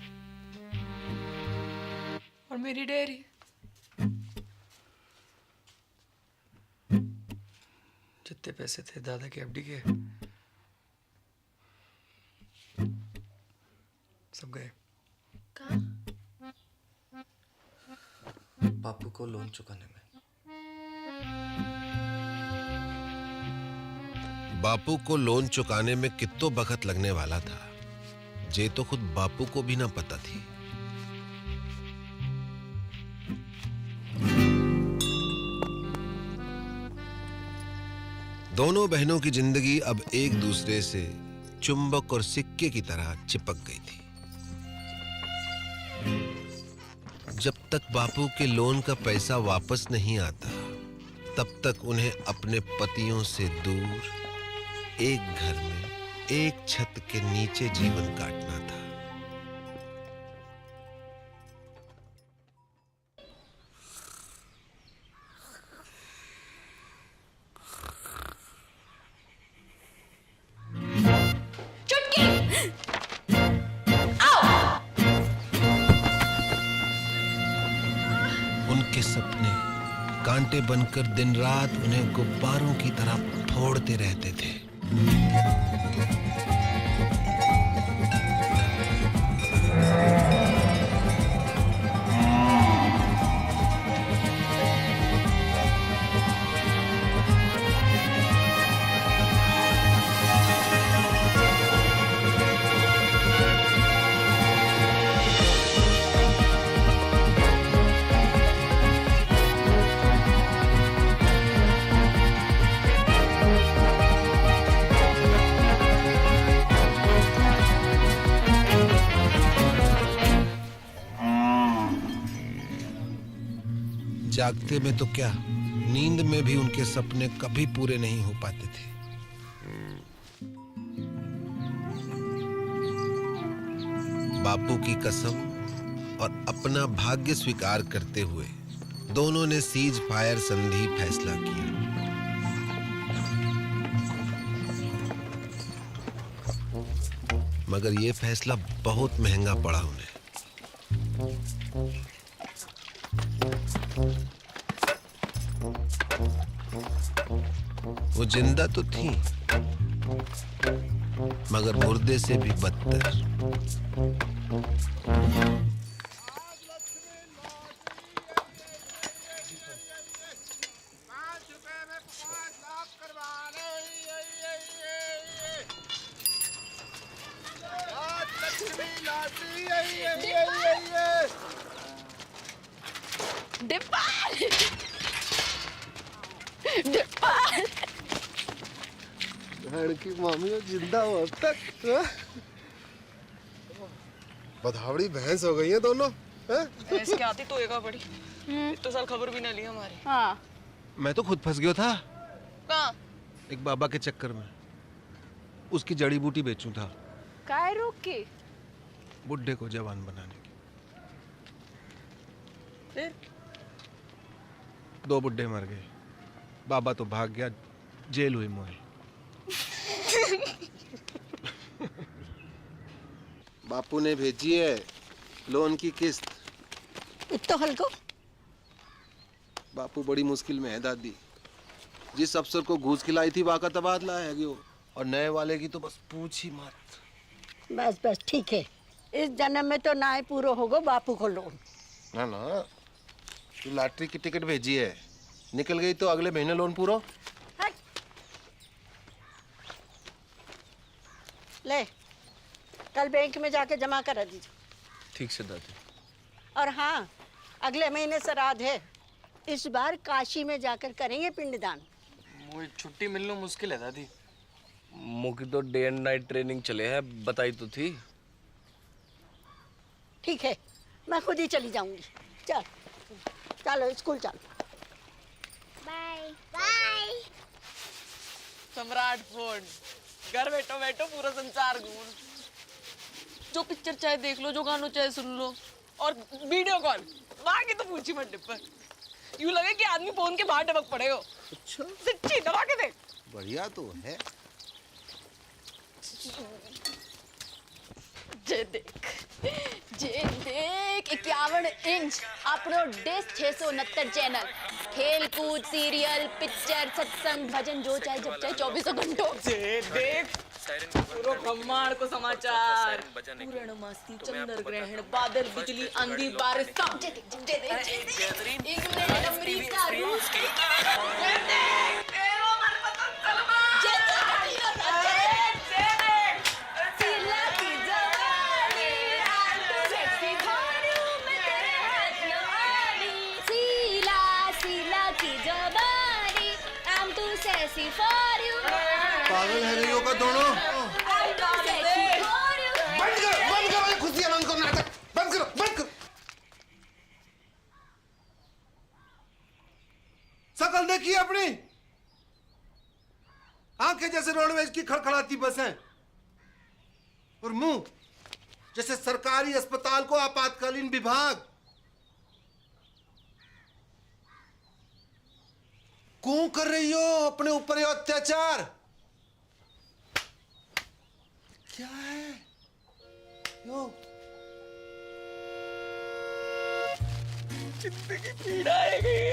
मेरी डेयरी। जितने पैसे थे दादा के एफडी के सब गए। बापू को लोन चुकाने में। बापू को लोन चुकाने में कितो वक्त लगने वाला था, जे तो खुद बापू को भी ना पता थी। दोनों बहनों की जिंदगी अब एक दूसरे से चुंबक और सिक्के की तरह चिपक गई थी। जब तक बापू के लोन का पैसा वापस नहीं आता, तब तक उन्हें अपने पतियों से दूर एक घर में एक छत के नीचे जीवन काटना था। उनके सपने कांटे बनकर दिन रात उन्हें गुब्बारों की तरह फोड़ते रहते थे। जागते में तो क्या, नींद में भी उनके सपने कभी पूरे नहीं हो पाते थे। बापू की कसम और अपना भाग्य स्वीकार करते हुए दोनों ने सीज फायर संधि फैसला किया। मगर यह फैसला बहुत महंगा पड़ा उन्हें। वो जिंदा तो थी, मगर मुर्दे से भी बदतर। की मामी जिंदा हो अब तक। बधावड़ी भैंस हो गई है दोनों। भैंस क्या आती तो एगा बड़ी। इतने साल खबर भी ना ली हमारी। हाँ। मैं तो खुद फंस गया था कहाँ? एक बाबा के चक्कर में। उसकी जड़ी बूटी बेचूं था। काय रोक के? बुड्ढे को जवान बनाने की। फिर 2 बुड्ढे मर गए, बाबा तो भाग गया, जेल हुई मोई। बापू ने भेजी है लोन की किस्त। इतो हल्को बापू बड़ी मुश्किल में है दादी। जिस अफसर को घूस खिलाई थी वाका तबादला है वो, और नए वाले की तो बस पूछ ही मत। बस बस ठीक है, इस जन्म में तो ना ही पूरा होगा बापू को लोन। ना ना, तू लॉटरी की टिकट भेजी है, निकल गई तो अगले महीने लोन पूरा। ले कल बैंक में जाके जमा करा दीजिए। ठीक से दादी। और हाँ, अगले महीने श्राद्ध है, इस बार काशी में जाकर करेंगे पिंडदान। मुझे छुट्टी मिलना मुश्किल है दादी। मुझे तो डे एंड नाइट ट्रेनिंग चले है, बताई तो थी। ठीक है, मैं खुद ही चली जाऊंगी। चल चलो स्कूल चलो। Bye bye. सम्राट फोन, घर बैठो बैठो पूरा संसार घूम। जो पिक्चर चाहे देख लो, जो गानों चाहे सुन लो, और वीडियो कॉल बाकी तो पूछी मत डिब्बा। यूं लगे कि आदमी फोन के बाहर टपक पड़े हो। अच्छा, सच्ची दबा के देख। बढ़िया तो है। जे देख 51 इंच अपनो डिश 669 चैनल, खेल कूद, सीरियल, पिक्चर, सत्संग, भजन, जो चाहे जब चाहे 24 घंटों। देख पूरो ब्रह्मांड को समाचार, पूर्णमासी, चंद्र ग्रहण, बादल, बिजली, आंधी, बारिश, सब इंग्लैंड, अमेरिका, रूस, पागल है नहीं होगा दोनों। बंद करो ये खुशियां बंद करो, नाटक बंद करो। शकल देखिए अपनी, आंखें जैसे रोडवेज की खड़खड़ाती बसें और मुंह जैसे सरकारी अस्पताल को आपातकालीन विभाग। क्यों कर रही हो अपने ऊपर ये अत्याचार? क्या है यो? जिंदगी पीड़ा है गई,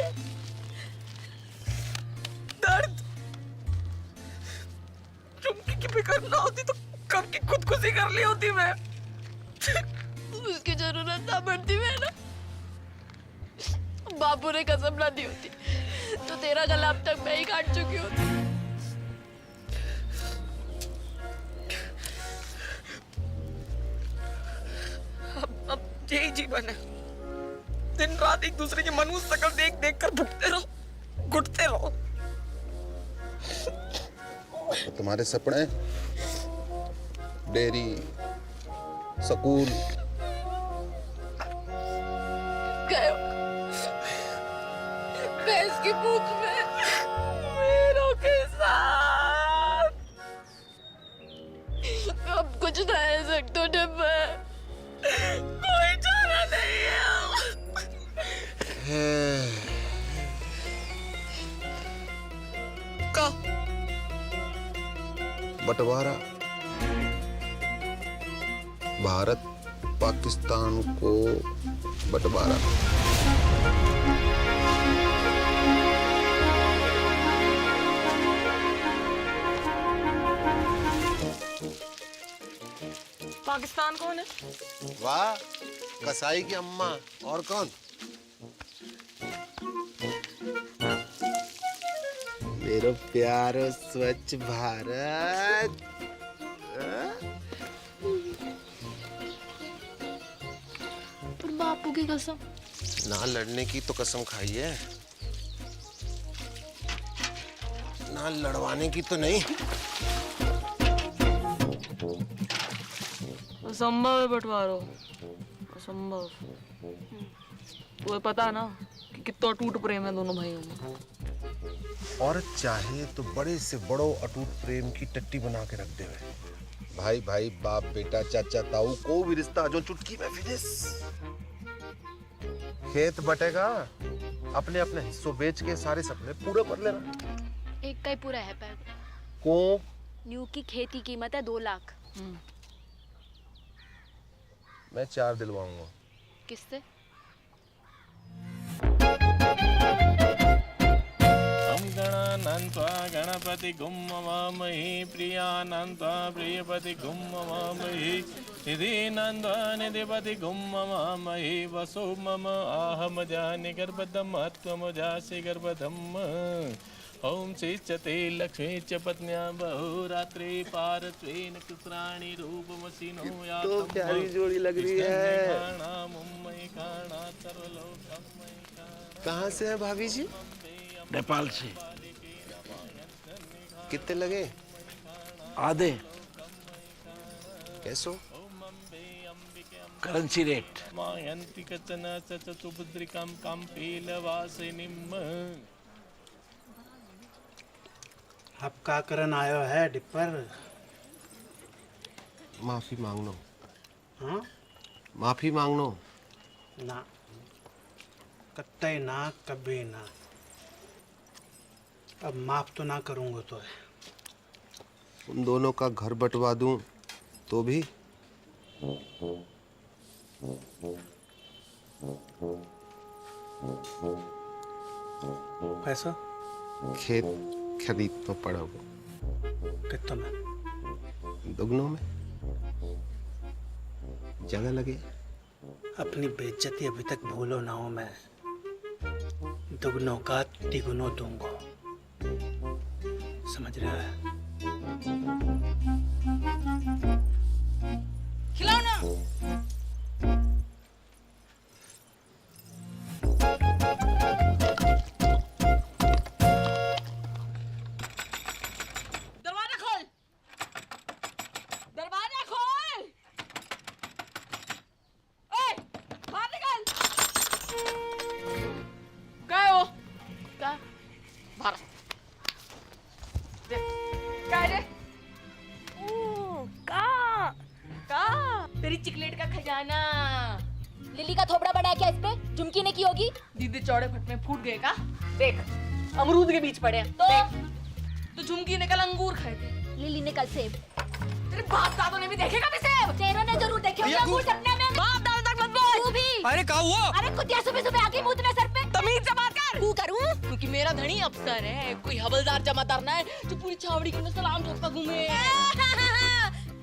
दर्द। चुमकी की फिक्र ना होती तो कब की खुदकुशी कर ली होती मैं। उसकी जरूरत ना पड़ती मैं ना, बापू ने कसम ना दी होती तो तेरा गला अब तक मैं ही काट चुकी होती। अब यही जीवन है, दिन रात एक दूसरे की मनुष्य शक्ल देख देख कर भुगते रहो, घुटते रहो। तो तुम्हारे सपने, डेयरी, स्कूल, भैंस की पूंछ में मेरों के साथ अब कुछ रह सकते डिब्बर, कोई चारा नहीं है। का बंटवारा, भारत पाकिस्तान को बंटवारा। पाकिस्तान कौन है? वाह, कसाई की अम्मा। और कौन? मेरा प्यारो स्वच्छ भारत। पर बापू की कसम, ना लड़ने की तो कसम खाई है, ना लड़वाने की तो नहीं। असंभव है बंटवारो, असंभव। तुम्हें पता है ना कि कितना अटूट प्रेम है दोनों भाइयों में। और चाहे तो बड़े से बड़ो अटूट प्रेम की टट्टी बना के रख दे। भाई भाई, बाप बेटा, चाचा ताऊ, को भी रिश्ता जो चुटकी में फिनिश। खेत बटेगा, अपने अपने हिस्सों बेच के सारे सपने पूरे कर लेना। एक का ही पूरा है पैर को न्यू की खेती की कीमत है 2 लाख। मैं 4 दिलवाऊंगा। किससे? हम गणानन्त्वा गणपति गुम ममामहि प्रियानन्त्वा प्रियपति गुम ममामहि निधि नन्त्वा निधिपति गुम ममामहि वसु मम आहम जानि गर्भदम त्वमजासि गर्भदम। ओम श्रीचते लक्ष्मी च पत्न्या बहुरात्रि पारत्वेन कुसराणि रूपमसिनो या तो प्यारी जोड़ी लग रही है। कहाँ से है भाभी जी? नेपाल से। कितने लगे? आधे। कैसो? Currency rate. मायन्ति कचन सुभद्रिकं कंपीलवासिनीं। अब का करन आयो है डिपर? माफी मांगनो। हाँ? माफी मांगनो। ना, कत्ते ना, कभी ना। अब माफ तो ना करूंगा तो है। उन दोनों का घर बंटवा दूं तो भी? पैसा खेत खरीद तो पड़ा वो। कितना में? दुगनों में जगह लगे। अपनी बेइज्जती अभी तक भूलो ना हो। मैं दुगनों का तिगुनों दूंगा, समझ रहा है? खिलाओ ना। दरवाजा खोल, दरवाजा खोल। ओए, बाहर निकल। क्या है वो? क्या? बाहर। क्या है रे? तेरी चिकलेट का खजाना। लिली का थोबड़ा बड़ा है क्या इस पे? झुमकी ने की होगी। दीदी चौड़े फट में फूट गए का? देख, अमरूद के बीच पड़े हैं। तो झुमकी ने कल अंगूर खाए थे, लिली ने कल सेब। तेरे बाप दादों ने भी देखे कभी सेब? तेरों ने जरूर देखे होंगे अंगूर सपने में। बाप दादों तक मत बोल। तू भी। अरे क्या हुआ? अरे कुतिया सुबह सुबह आके मुंह सर पे। तमीज से बात कर। तू करूं? क्योंकि मेरा धनी अफसर है, कोई हवलदार जमादार ना है जो पूरी छावड़ी के में सलाम ठोकता घूमे।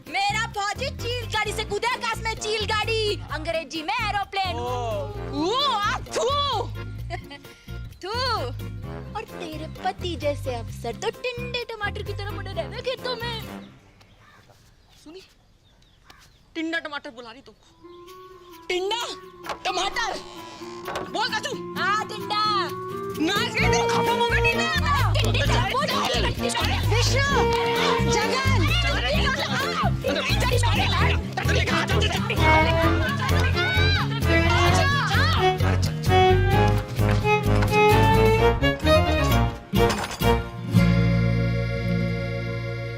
मेरा फौजी चील गाड़ी से कूदे आकाश में, चील गाड़ी, अंग्रेजी में एरोप्लेन। तू और तेरे पति जैसे अफसर तो टिंडे टमाटर की तरह मुड़े रहते खेतों में। सुनी, टिंडा टमाटर बुला रही तुमको। टिंडा टमाटर बोल का तू। हाँ टिंडा। नाच गई तो खत्म हो गई टिंडा। विष्णु, जगन,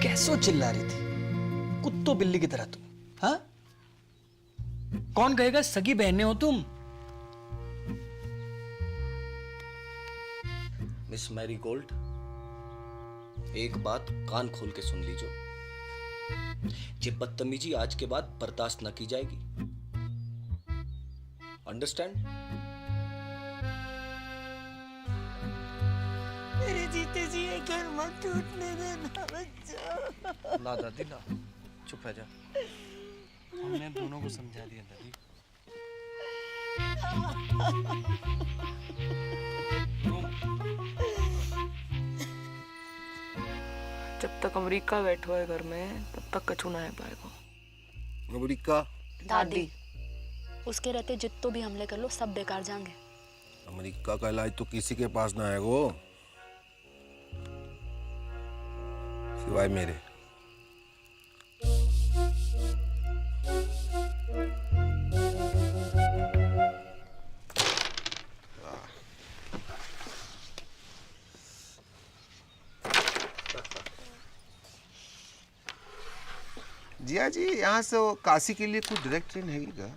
कैसो चिल्ला रही थी कुत्तों बिल्ली की तरह तुम? हाँ, कौन कहेगा सगी बहनें हो तुम? मिस मैरी गोल्ड, एक बात कान खोल के सुन लीजिए। ये बदतमीजी आज के बाद बर्दाश्त न की जाएगी। अंडरस्टैंड? मेरे जीते जी ये घर मत टूटने देना बच्चा। ना दादी ना, चुप रह जा। हमने दोनों को समझा दिया दादी। जब तक अमेरिका बैठो है घर में, तब तक कछु ना है पाएगा। अमेरिका? दादी, उसके रहते जितने भी हमले कर लो सब बेकार जाएंगे। अमेरिका का इलाज तो किसी के पास ना है वो, सिवाय मेरे। जिया जी, यहाँ से काशी के लिए कुछ डायरेक्ट ट्रेन है क्या?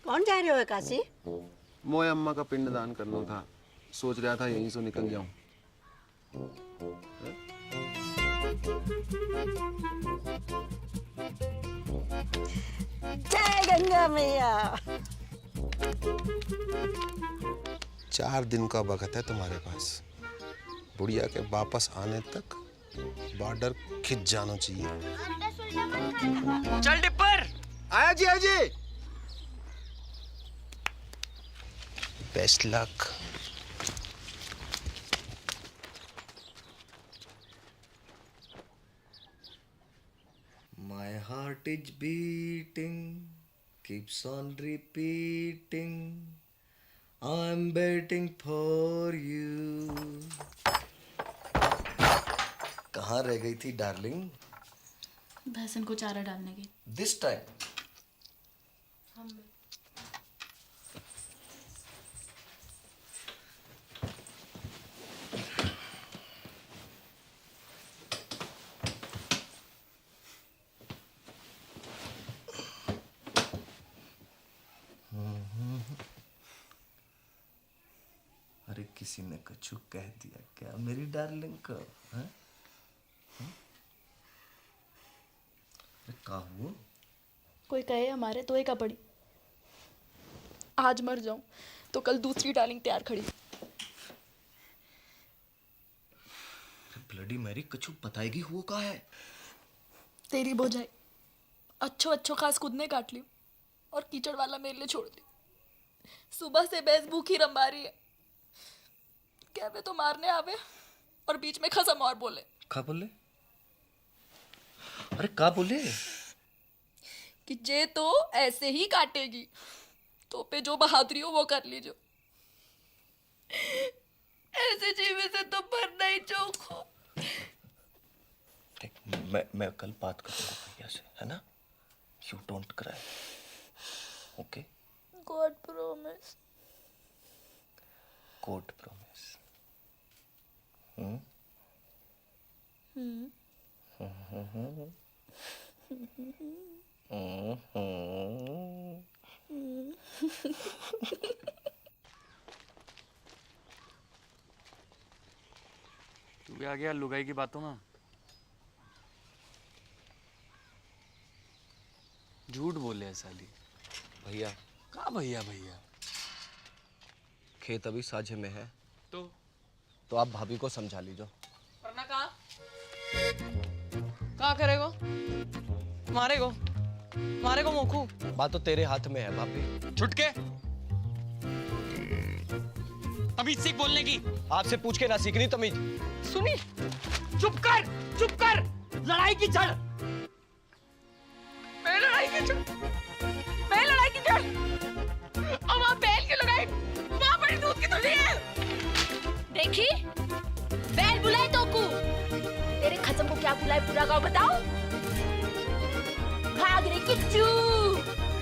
कौन जा रहे हो काशी? मोए अम्मा का पिंडदान करना था, सोच रहा था यहीं से निकल जाऊं। जय गंगा मैया। 4 दिन का वक्त है तुम्हारे पास। बुढ़िया के वापस आने तक बॉर्डर खिंच जाना चाहिए। चल डिपर। आया जी, आया जी। Best luck. My heart is beating, keeps on repeating. I'm waiting for you. कहाँ रह गई थी डार्लिंग? भैंसन को चारा डालने की। This time. अरे किसी ने कछु कह दिया क्या मेरी डार्लिंग को? हाँ? अरे का हुआ? कोई कहे हमारे तो एक पड़ी, आज मर जाऊं तो कल दूसरी डार्लिंग तैयार खड़ी। ब्लडी मैरी, कछु बताएगी हुआ का है? तेरी बोझाई अच्छो अच्छो खास खुद ने काट ली और कीचड़ वाला मेरे लिए छोड़ दी। सुबह से भैंस भूखी रंबा रही है, कहवे तो मारने आवे और बीच में खसम और बोले। का बोले? अरे का बोले? कि जे तो ऐसे ही काटेगी, तो पे जो बहादुरी हो वो कर लीजो। ऐसे जीवे से तो मरना ही चौक हो। मैं कल बात करूंगा भैया से, है ना? You don't cry, okay? God promise. God promise. तू भी आ गया लुगाई की बातों में। झूठ बोले है साली। भैया का भैया भैया? खेत अभी साझे में है, तो आप भाभी को समझा लीजो। वरना का करेगो? मारेगो मोखू। बात तो तेरे हाथ में है भाभी। छुटके तमीज सीख बोलने की। आपसे पूछ के ना सीखनी तमीज। सुनी, चुप कर। लड़ाई की जड़ मैं लड़ाई की जड़। और वहाँ बैल की लड़ाई, वहाँ बड़ी दूध की थैली है। देखी, बैल बुलाए तो को, तेरे खसम को क्या बुलाए पूरा गाँव बताओ। भाग रे किच्चू।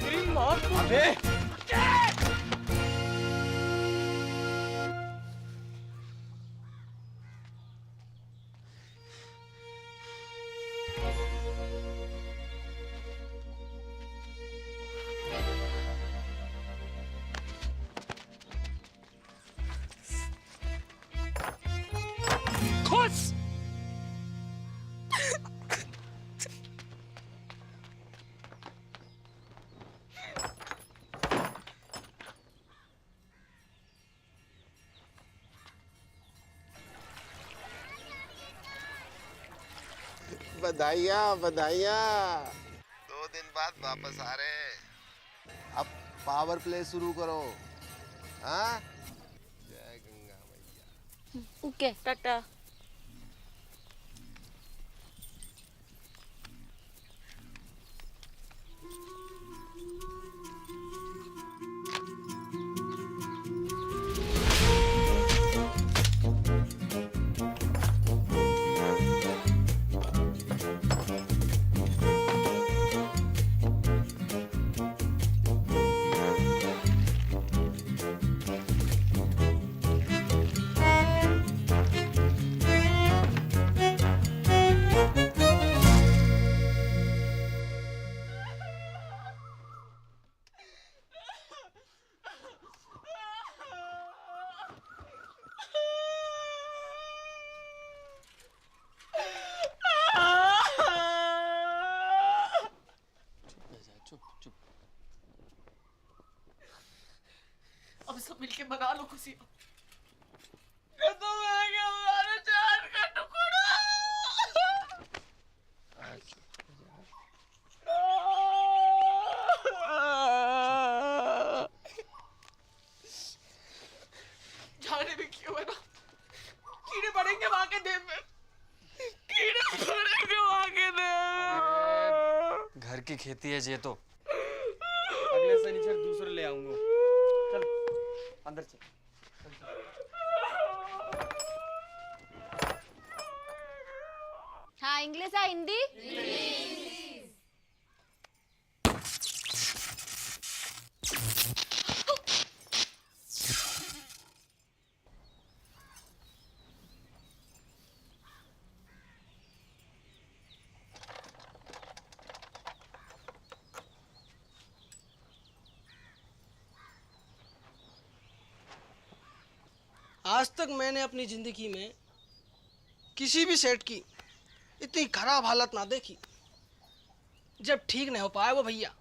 तेरी माँ को। अबे खुश। बधाइयाँ 2 दिन बाद वापस आ रहे हैं। अब पावर प्ले शुरू करो। हाँ, जय गंगा मैया। ओके टाटा। अब सब मिलके मना लो खुशी। ये तो मैं क्या हमारे जान का टुकड़ा। जाने भी क्यों है ना, कीड़े पड़ेंगे वहां के देह में। घर की खेती है ये तो। अगले शनिचर दूसरे ले आऊंगा। चल अंदर चल। हाँ, इंग्लिश या हिंदी? आज तक मैंने अपनी जिंदगी में किसी भी सेठ की इतनी खराब हालत ना देखी। जब ठीक नहीं हो पाया वो भैया,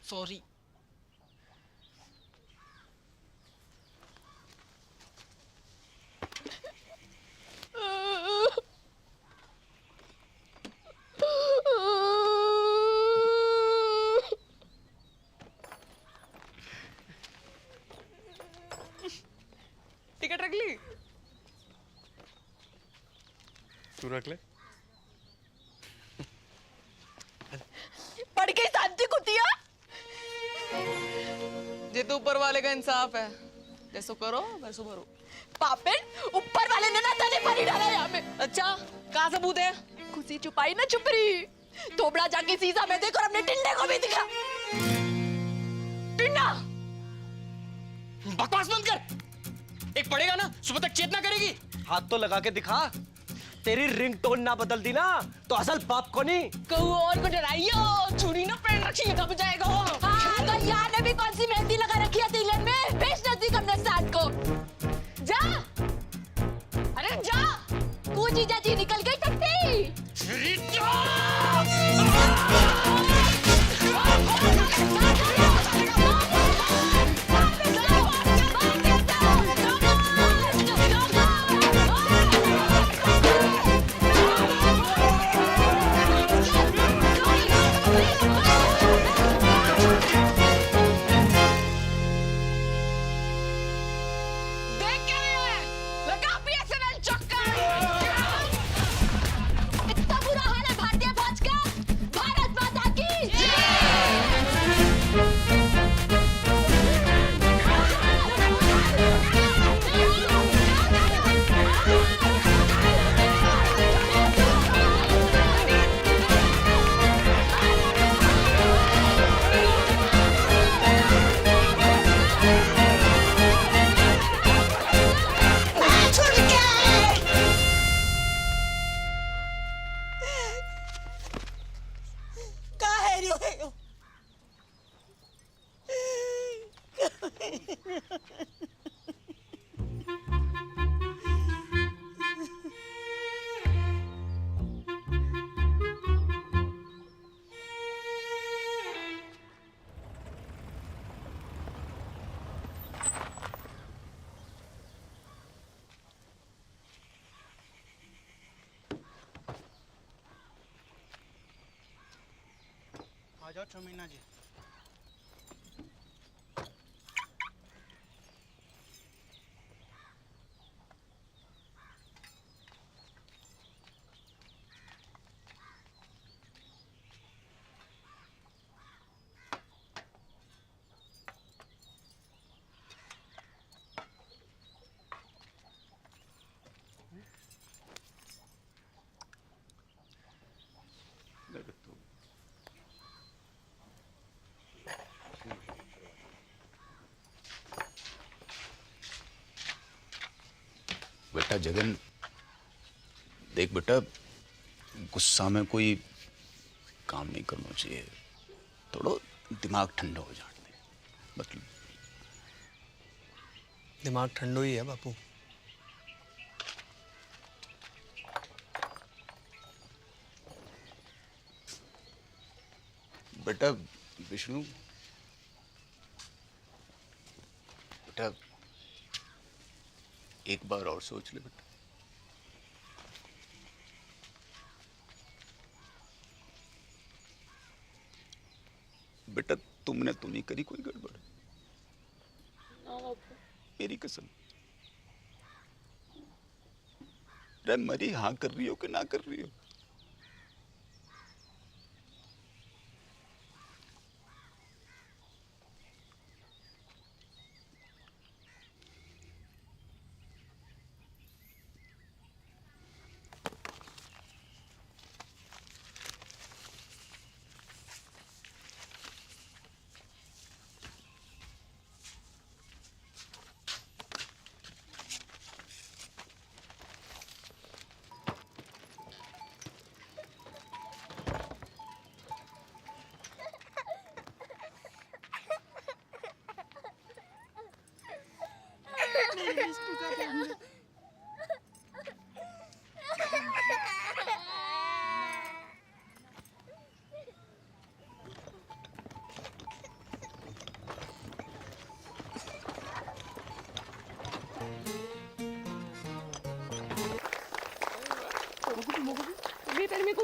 सॉरी। टिकट रख ली? तू रख ले। पढ़ के शांति कुतिया। ये तो ऊपर वाले का इंसाफ है, जैसो करो वैसो भरो। पापेन ऊपर वाले ने ना तने पानी डाला यहाँ में। अच्छा कहाँ सबूत है? खुशी छुपाई ना छुपरी। थोबड़ा जाके शीशा में देखो और अपने टिंडे को भी दिखा। टिंडा बकवास बंद कर। एक पड़ेगा ना, सुबह तक चेतना करेगी। हाथ तो लगा के दिखा। तेरी रिंगटोन ना बदल दी ना तो असल बाप को नहीं। कहू और को डराइयो, छुरी ना पहन रखी है, दब जाएगा वो। हाँ, तो यहाँ ने भी कौन सी मेहंदी लगा रखी है तिलक में? भेज नजदीक हमने साथ को। जा, अरे जा, कूची जाची निकल गई टट्टी। आ जाओ चमीना जी। बेटा जगन, देख बेटा, गुस्सा में कोई काम नहीं करना चाहिए। थोड़ा दिमाग ठंडा हो जाने दे। मतलब दिमाग ठंडो ही है बापू। बेटा विष्णु, बेटा एक बार और सोच ले बेटा। बेटा तुमने तो नहीं करी कोई गड़बड़? मेरी कसम। अरे मरी हाँ कर रही हो कि ना कर रही हो? ये तेरे को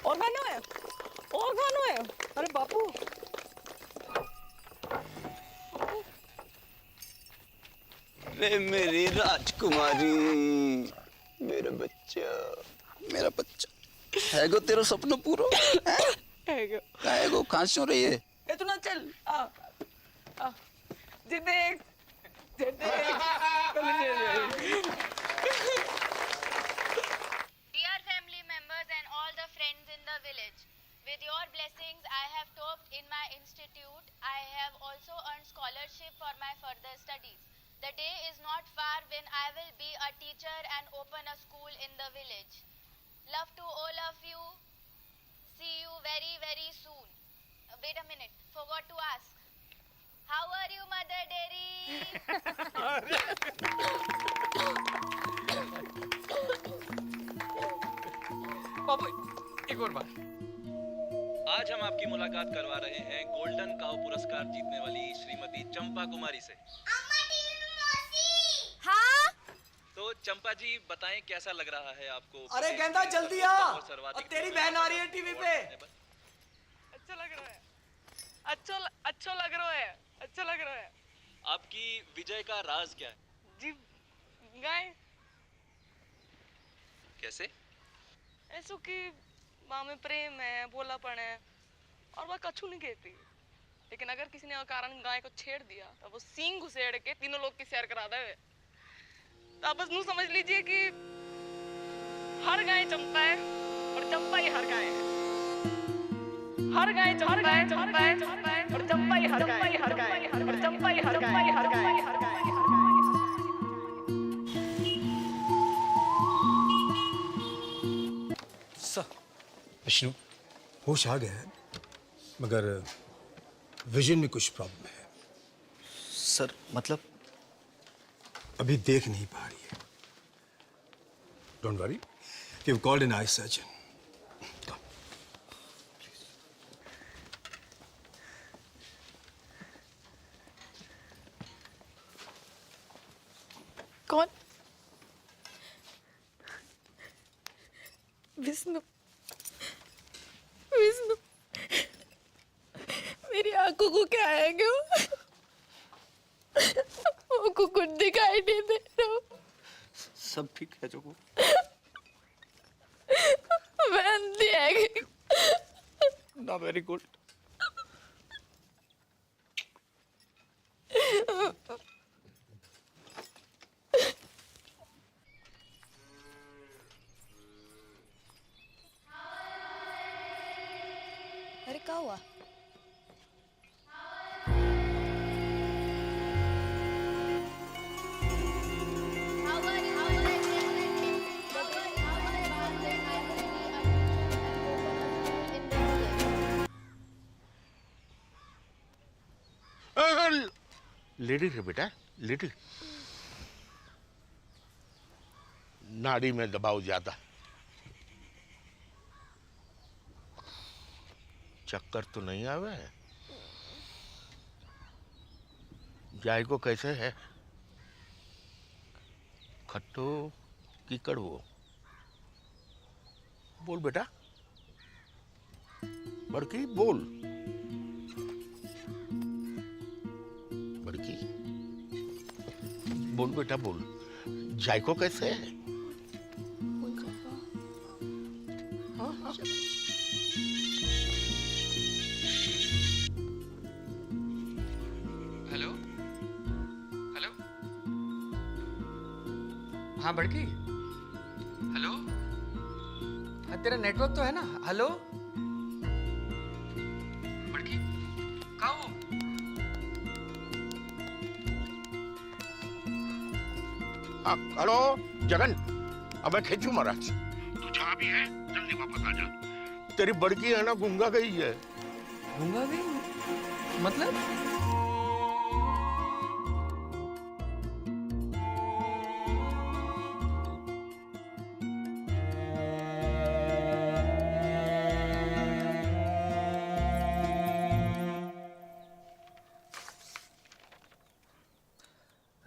और खाना है, और खाना है। अरे बापू रे मेरी राजकुमारी, मेरा बच्चा, मेरा बच्चा है गो, तेरा सपना पूरा है गो। कहाँ से हो रही है? ए तू ना चल, आ जे देख Dear family members and all the friends in the village, with your blessings I have topped in my institute. I have also earned scholarship for my further studies. The day is not far when I will be a teacher and open a school in the village. Love to all of you. See you very, very soon. Wait a minute, forgot to ask. How are you, Mother Dairy? बाबू एक और बार। आज हम आपकी मुलाकात करवा रहे हैं golden cow पुरस्कार जीतने वाली श्रीमती चंपा कुमारी से। हाँ? तो चंपा जी बताएं कैसा लग रहा है आपको? अरे गेंदा जल्दी आ, और तेरी बहन आ रही है टीवी पे। अच्छा लग रहा है, अच्छा लग रहा है, अच्छा लग रहा है। आपकी विजय का राज क्या है? जी गाय कैसे? ऐसो कि माँ में प्रेम है, भोलापन है और वह कछु नहीं कहती। लेकिन अगर किसी ने कारण गाय को छेड़ दिया तो वो सींग घुसेड़ के तीनों लोग की सैर करा देवे। तो आप बस नू समझ लीजिए कि हर गाय चंपा है और चंपा ही हर गाय है। हर गाय चंपा है और चंपा ही हर गाय है, और चंपा ही हर गाय है। विष्णु, होश आ गया है मगर विजन में कुछ प्रॉब्लम है। सर मतलब? अभी देख नहीं पा रही है। Don't worry, we have called an eye surgeon. कौन? विष्णु, विष्णु, मेरी आंखों को क्या है क्यों? वो कुछ दिखाई नहीं दे रहा। सब ठीक है जोको? मैं अंधी है कि? ना, वेरी गुड। अरे क्या हुआ? लेडी है बेटा, लेडी। नाड़ी में दबाव ज्यादा। चक्कर तो नहीं आवे? जाय को कैसे है? खट्टो की कड़वो? बोल बेटा, बड़की बोल। बड़की बोल बेटा बोल, जायको कैसे है? हेलो हेलो, हाँ बड़की, हेलो, हाँ तेरा नेटवर्क तो है ना? हेलो बड़की, कहाँ हो? हेलो जगन, अब मैं खेचू महाराज, तू जहाँ भी है जल्दी वापस आ जा। तेरी बड़की है ना गूंगा गई है। गूंगा गई? मतलब?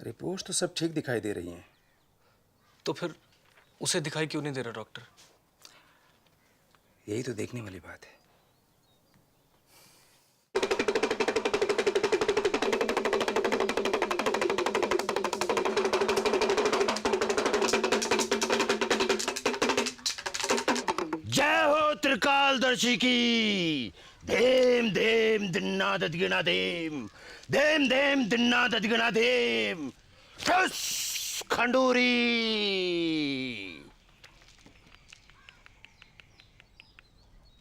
रिपोर्ट तो सब ठीक दिखाई दे रही हैं। तो फिर उसे दिखाई क्यों नहीं दे रहा डॉक्टर? यही तो देखने वाली बात है। जय हो त्रिकालदर्शी की। धेम धेम दिन्ना ददिगना धेम, धेम धेम दिन्ना ददिगना धेम। ठुस खंडूरी।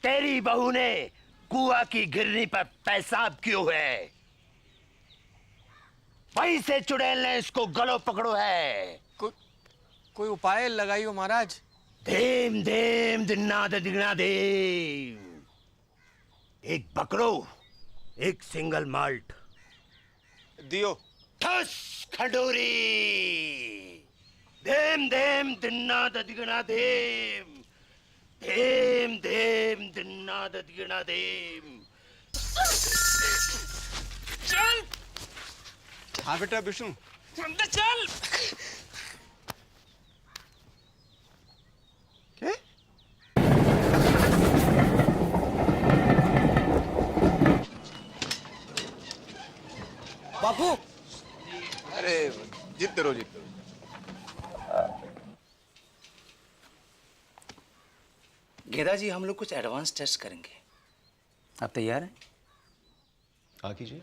तेरी बहू ने कुआ की गिरनी पर पेशाब क्यों है? वहीं से चुड़ैल ने इसको गलो पकड़ो है। कोई उपाय लगाइयो महाराज। धेम धेम दिन्ना ददिगना धेम। एक बकरो, एक सिंगल माल्ट दियो। ठस खंडूरी। धेम धेम दिन्ना ददिगना धेम, धेम धेम दिन्ना ददिगना धेम। चल। हाँ बेटा विष्णु। अंदर चल। क्या? बापू। अरे जीतते रहो जीतते रहो। गेदा जी, हम लोग कुछ एडवांस टेस्ट करेंगे। आप तैयार हैं? आ कीजिए।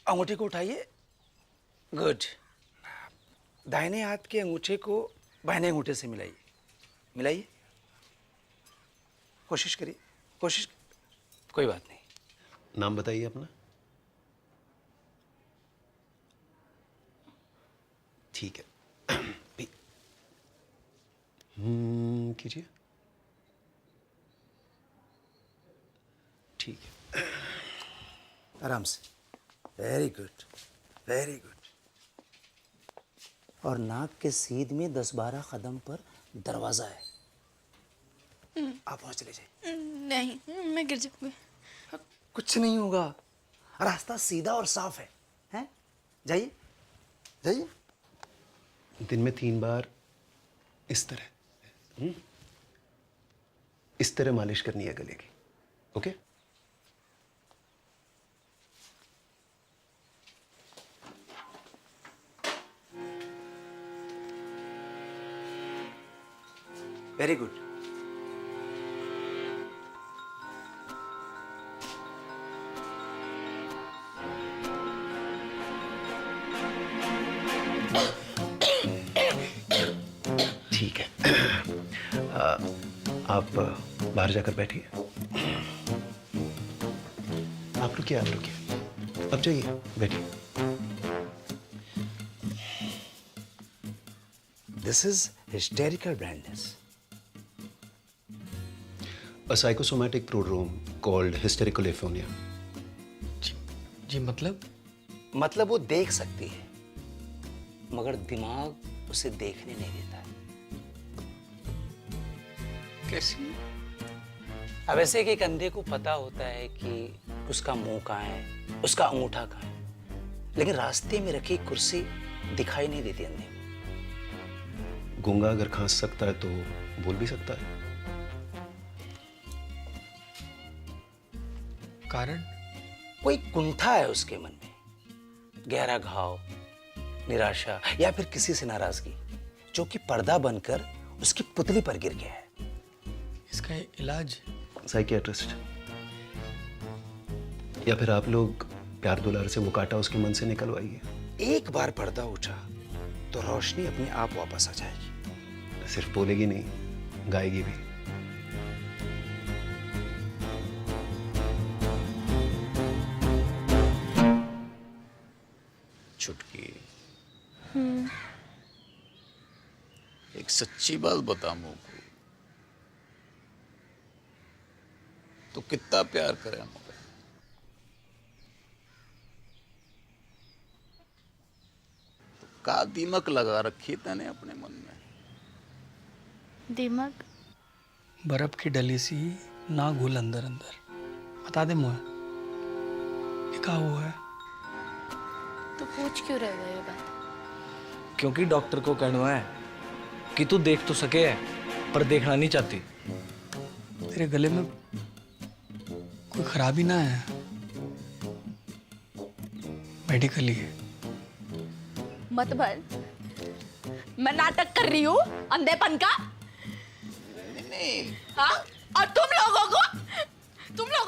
अंगूठे को उठाइए। गुड। दाहिने हाथ के अंगूठे को बाएं अंगूठे से मिलाइए। मिलाइए। कोशिश करिए। कोशिश। कोई बात नहीं। नाम बताइए अपना। ठीक है। कीजिए। ठीक है। आराम से। Very good, very good. और नाक के सीध में 10-12 कदम पर दरवाजा है। आप वहां चले जाइए। नहीं, मैं गिर जाऊंगी। कुछ नहीं होगा, रास्ता सीधा और साफ है। हैं? जाइए जाइए। दिन में 3 बार इस तरह मालिश करनी है गले की। ओके? Very good. ठीक है। आप बाहर जाकर बैठिए। आप रुकिए, आप रुकिए। अब जाइए, बैठिए। This is hysterical blindness. A psychosomatic prodrome called hysterical aphonia. जी मतलब? मतलब वो देख सकती है, मगर दिमाग उसे देखने नहीं देता है। कैसी? अब ऐसे कि एक अंधे को पता होता है कि उसका मुंह कहाँ है, उसका अंगूठा कहाँ है, लेकिन रास्ते में रखी कुर्सी दिखाई नहीं देती अंधे को। गूंगा अगर खांस सकता है तो बोल भी सकता है। कारण? कोई कुंठा है उसके मन में, गहरा घाव, निराशा या फिर किसी से नाराजगी, जो कि पर्दा बनकर उसकी पुतली पर गिर गया है। इसका इलाज? साइकियाट्रिस्ट, या फिर आप लोग प्यार दुलार से वो काटा उसके मन से निकलवाइए। एक बार पर्दा उठा तो रोशनी अपने आप वापस आ जाएगी। सिर्फ बोलेगी नहीं, गाएगी भी। छुटकी, एक सच्ची बात बता मुझको, तो कितना प्यार करे? मगर का दीमक लगा रखी तने अपने मन में? दिमाग बर्फ की डली सी ना घुल अंदर अंदर। बता दे मुझे ये क्या हुआ है? तो पूछ क्यों रहे हो ये बात? क्योंकि डॉक्टर को कहना है कि तू देख तो सके पर देखना नहीं चाहती। तेरे गले में कोई खराबी ना है? मेडिकली है। मत भर, मैं नाटक कर रही हूँ अंधेपन का। हाँ? और तुम लोगों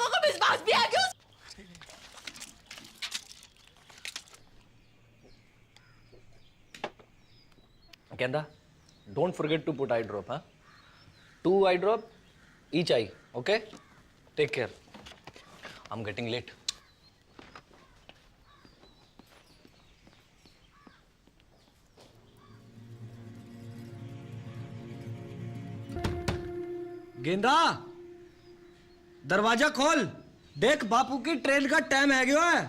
को विश्वास भी आ गया? कहता don't forget to put eye drop. हाँ, 2 eye drop each eye. Okay, take care. I am getting late. गेंदा, दरवाजा खोल। देख बापू की ट्रेन का टाइम है गया है।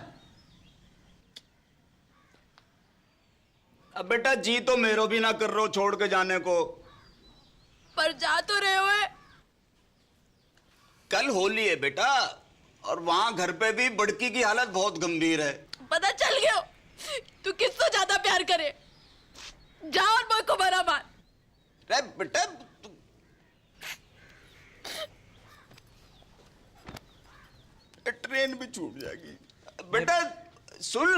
अब बेटा जी तो मेरो भी ना कर रहे हो छोड़ के जाने को। पर जा तो रहे हो। कल होली है बेटा, और वहां घर पे भी बड़की की हालत बहुत गंभीर है। पता चल गया तू किससे ज्यादा प्यार करे। जा और बोल को बरा मार। अरे बेटा ट्रेन भी छूट जाएगी। बेटा सुन,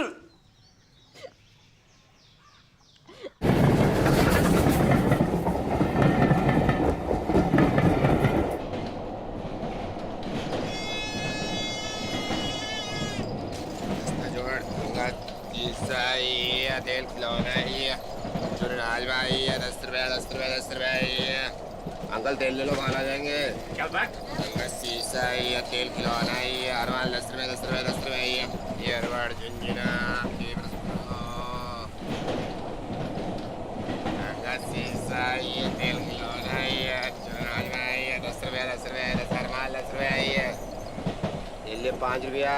तेल खिलौना ही हलवा ही 10 रुपया 10 रुपया 10 रुपया ही। अंकल तेल ले लो, खाना जाएंगे। क्या बात? शीशा ही है, तेल खिलौना ही है, हर माल 10 रुपया 10 रुपया 10 रुपया ही है। ये हरवाड़ झुंझुना शीशा ही है, तेल खिलौना ही है, हलवा ही है, 10 रुपया 10 रुपया 10, हर माल 10 रुपया ही है। ये ले 5 रुपया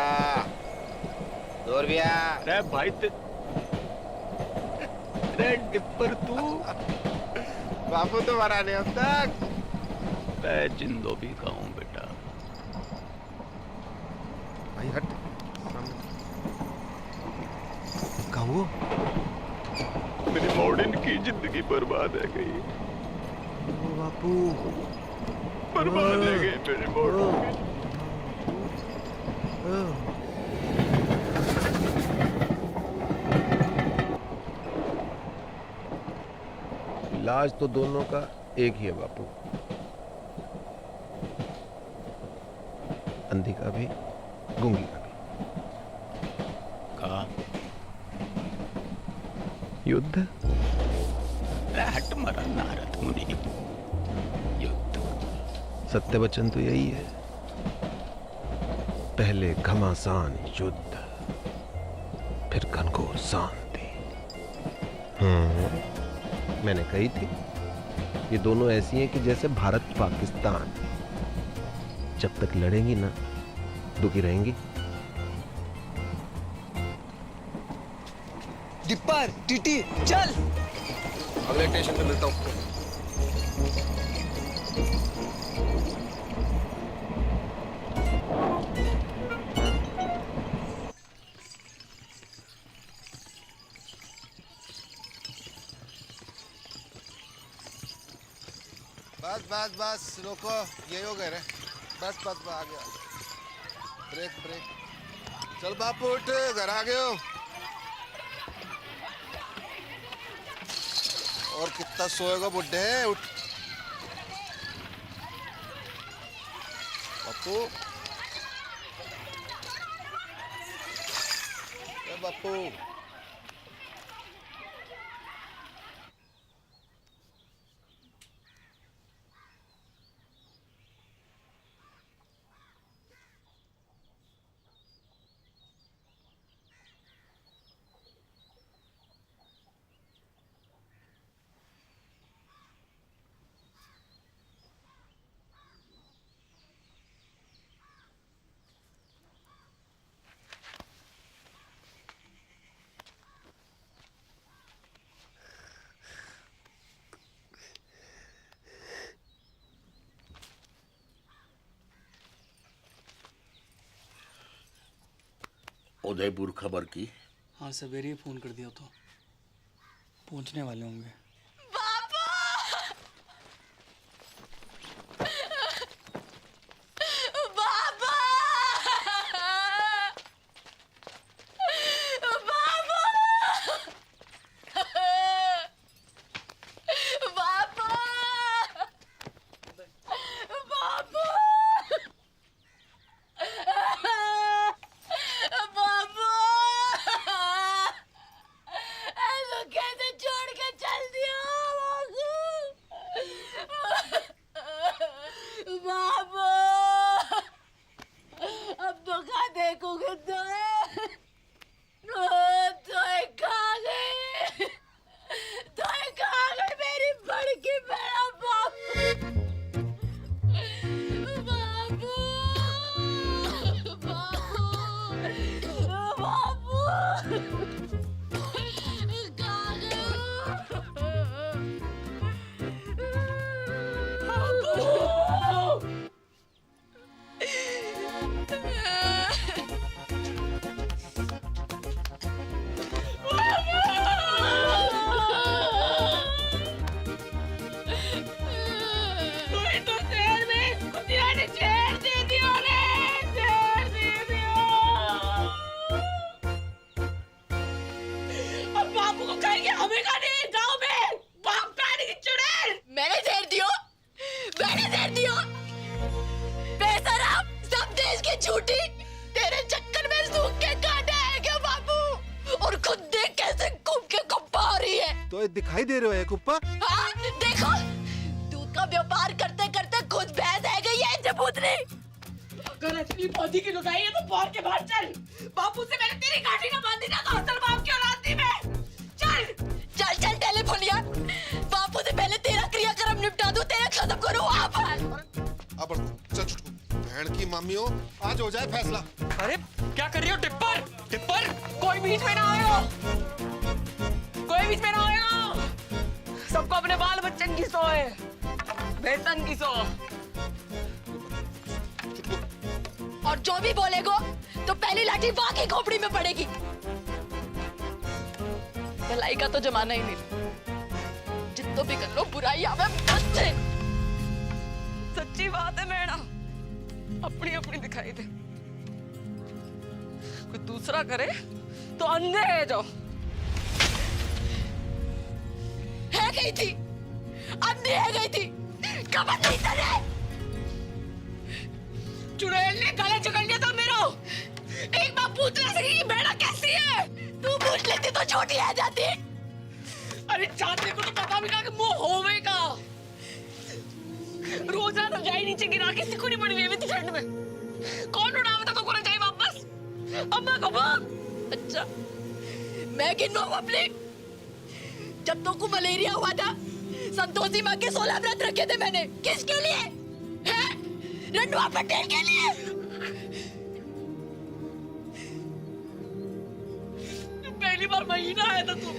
2 रुपया। अरे भाई डिप्पर तू बापू तो मरा नहीं अब तक। मैं जिंदो भी खाऊं बेटा। भाई हट। कहो मेरी मॉडर्न की जिंदगी बर्बाद है गई। बापू बर्बाद है गई मेरी मॉडर्न की। इलाज तो दोनों का एक ही है बापू, अंधी का भी गूंगी का भी। कहा युद्ध। हट मरा नारद मुनि। युद्ध सत्य वचन तो यही है, पहले घमासान युद्ध, फिर घनघोर शांति। मैंने कही थी ये दोनों ऐसी हैं कि जैसे भारत पाकिस्तान, जब तक लड़ेंगी ना दुखी रहेंगी। डिप्पर टीटी चल। अगले स्टेशन पे मिलता हूँ। बस बस बस रोको, यही हो गए रे। बस बस आ गया। Brake brake. चल बापू उठ, घर आ गए हो। और कितना सोएगा बुड्ढे, उठ बापू। बापू उदयपुर खबर की? हाँ सवेरे ही फोन कर दिया तो पहुंचने वाले होंगे। तो दिखाई दे रहे हो कुप्पा? हाँ, देखो दूध का व्यापार करते करते खुद भैंस है गई है जबूतरी। अगर असली फौजी की लुगाई है तो बाहर के बाहर चल। बापू से मैंने तेरी गाड़ी ना बांधी ना तो असल बाप की औलाद थी मैं। चल चल चल टेलीफोनिया, बापू से पहले तेरा क्रियाक्रम निपटा दूं, तेरा खत्म करूं। आप अब चल छुटकू, बहन की मम्मी हो, आज हो जाए फैसला। अरे क्या कर रही हो टिप्पर? टिप्पर कोई बीच में ना आयो, कोई बीच में ना आयो। सबको अपने बाल बच्चन की सो है, बेसन की सो। और जो भी बोलेगो तो पहली लाठी वहां की खोपड़ी में पड़ेगी। भलाई का तो जमाना ही नहीं, जितना भी कर लो बुराई आवे बस से। सच्ची बात है मैडम, अपनी अपनी दिखाई दे, कोई दूसरा करे तो अंधे है जो। है गई थी, अंधी है गई थी, कमर नहीं तले। चुड़ैल ने गले पकड़ लिया था मेरा। एक बार पूछ ले सकी कि बेड़ा कैसी है। तू पूछ लेती तो छोटी आ जाती। अरे चाहते को तो पता भी था कि मुंह होवेगा। रोजा तो जाए नीचे गिरा के सिकुड़ी पड़ी हुई है ठंड में। कौन उड़ावे तो को जाए वापस? अम्मा को बोल। अच्छा मैं गिनवा अपने। जब तो को मलेरिया हुआ था, संतोषी माँ के 16 व्रत रखे थे मैंने। किसके लिए? हैं? रंडवा पटेल के लिए। पहली बार महीना आया था तू,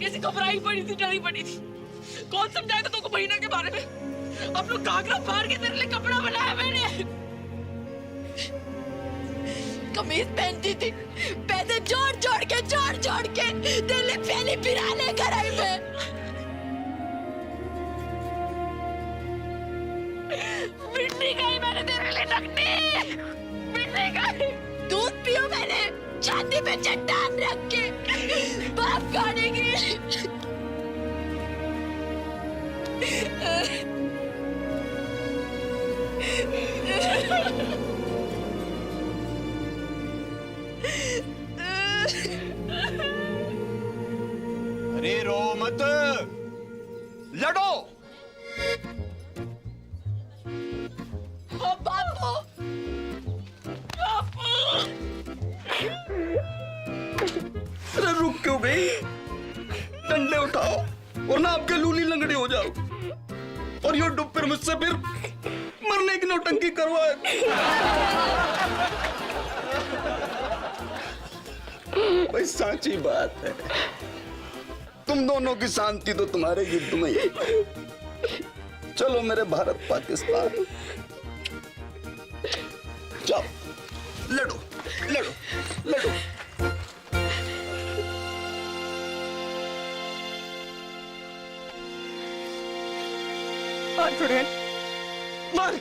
कैसी घबराई पड़ी थी, डरी पड़ी थी। कौन समझाया था तुमको महीना के बारे में? अब लोग घाघरा फाड़ के तेरे लिए कपड़ा बनाया मैंने। कमीज पहनती थी, पैसे जोड़ जोड़ के तेरे लिए पहली फिरा लेकर आई मैं। मिट्टी गई मैंने तेरे लिए नकली, मिट्टी गई। दूध पियो मैंने छाती पे चट्टान रख के, बाप खाने की। अरे रो मत, लड़ो। बापू, अरे रुक क्यों गई? डंडे उठाओ वरना आपके लूली लंगड़ी हो जाओ। और ये डुप्पर मुझसे फिर मरने की नौटंकी करवाए। भाई साची बात है, तुम दोनों की शांति तो तुम्हारे युद्ध में ही। चलो मेरे भारत पाकिस्तान, जाओ लड़ो। लड़ो लड़ो। हाथ छोड़िए। मार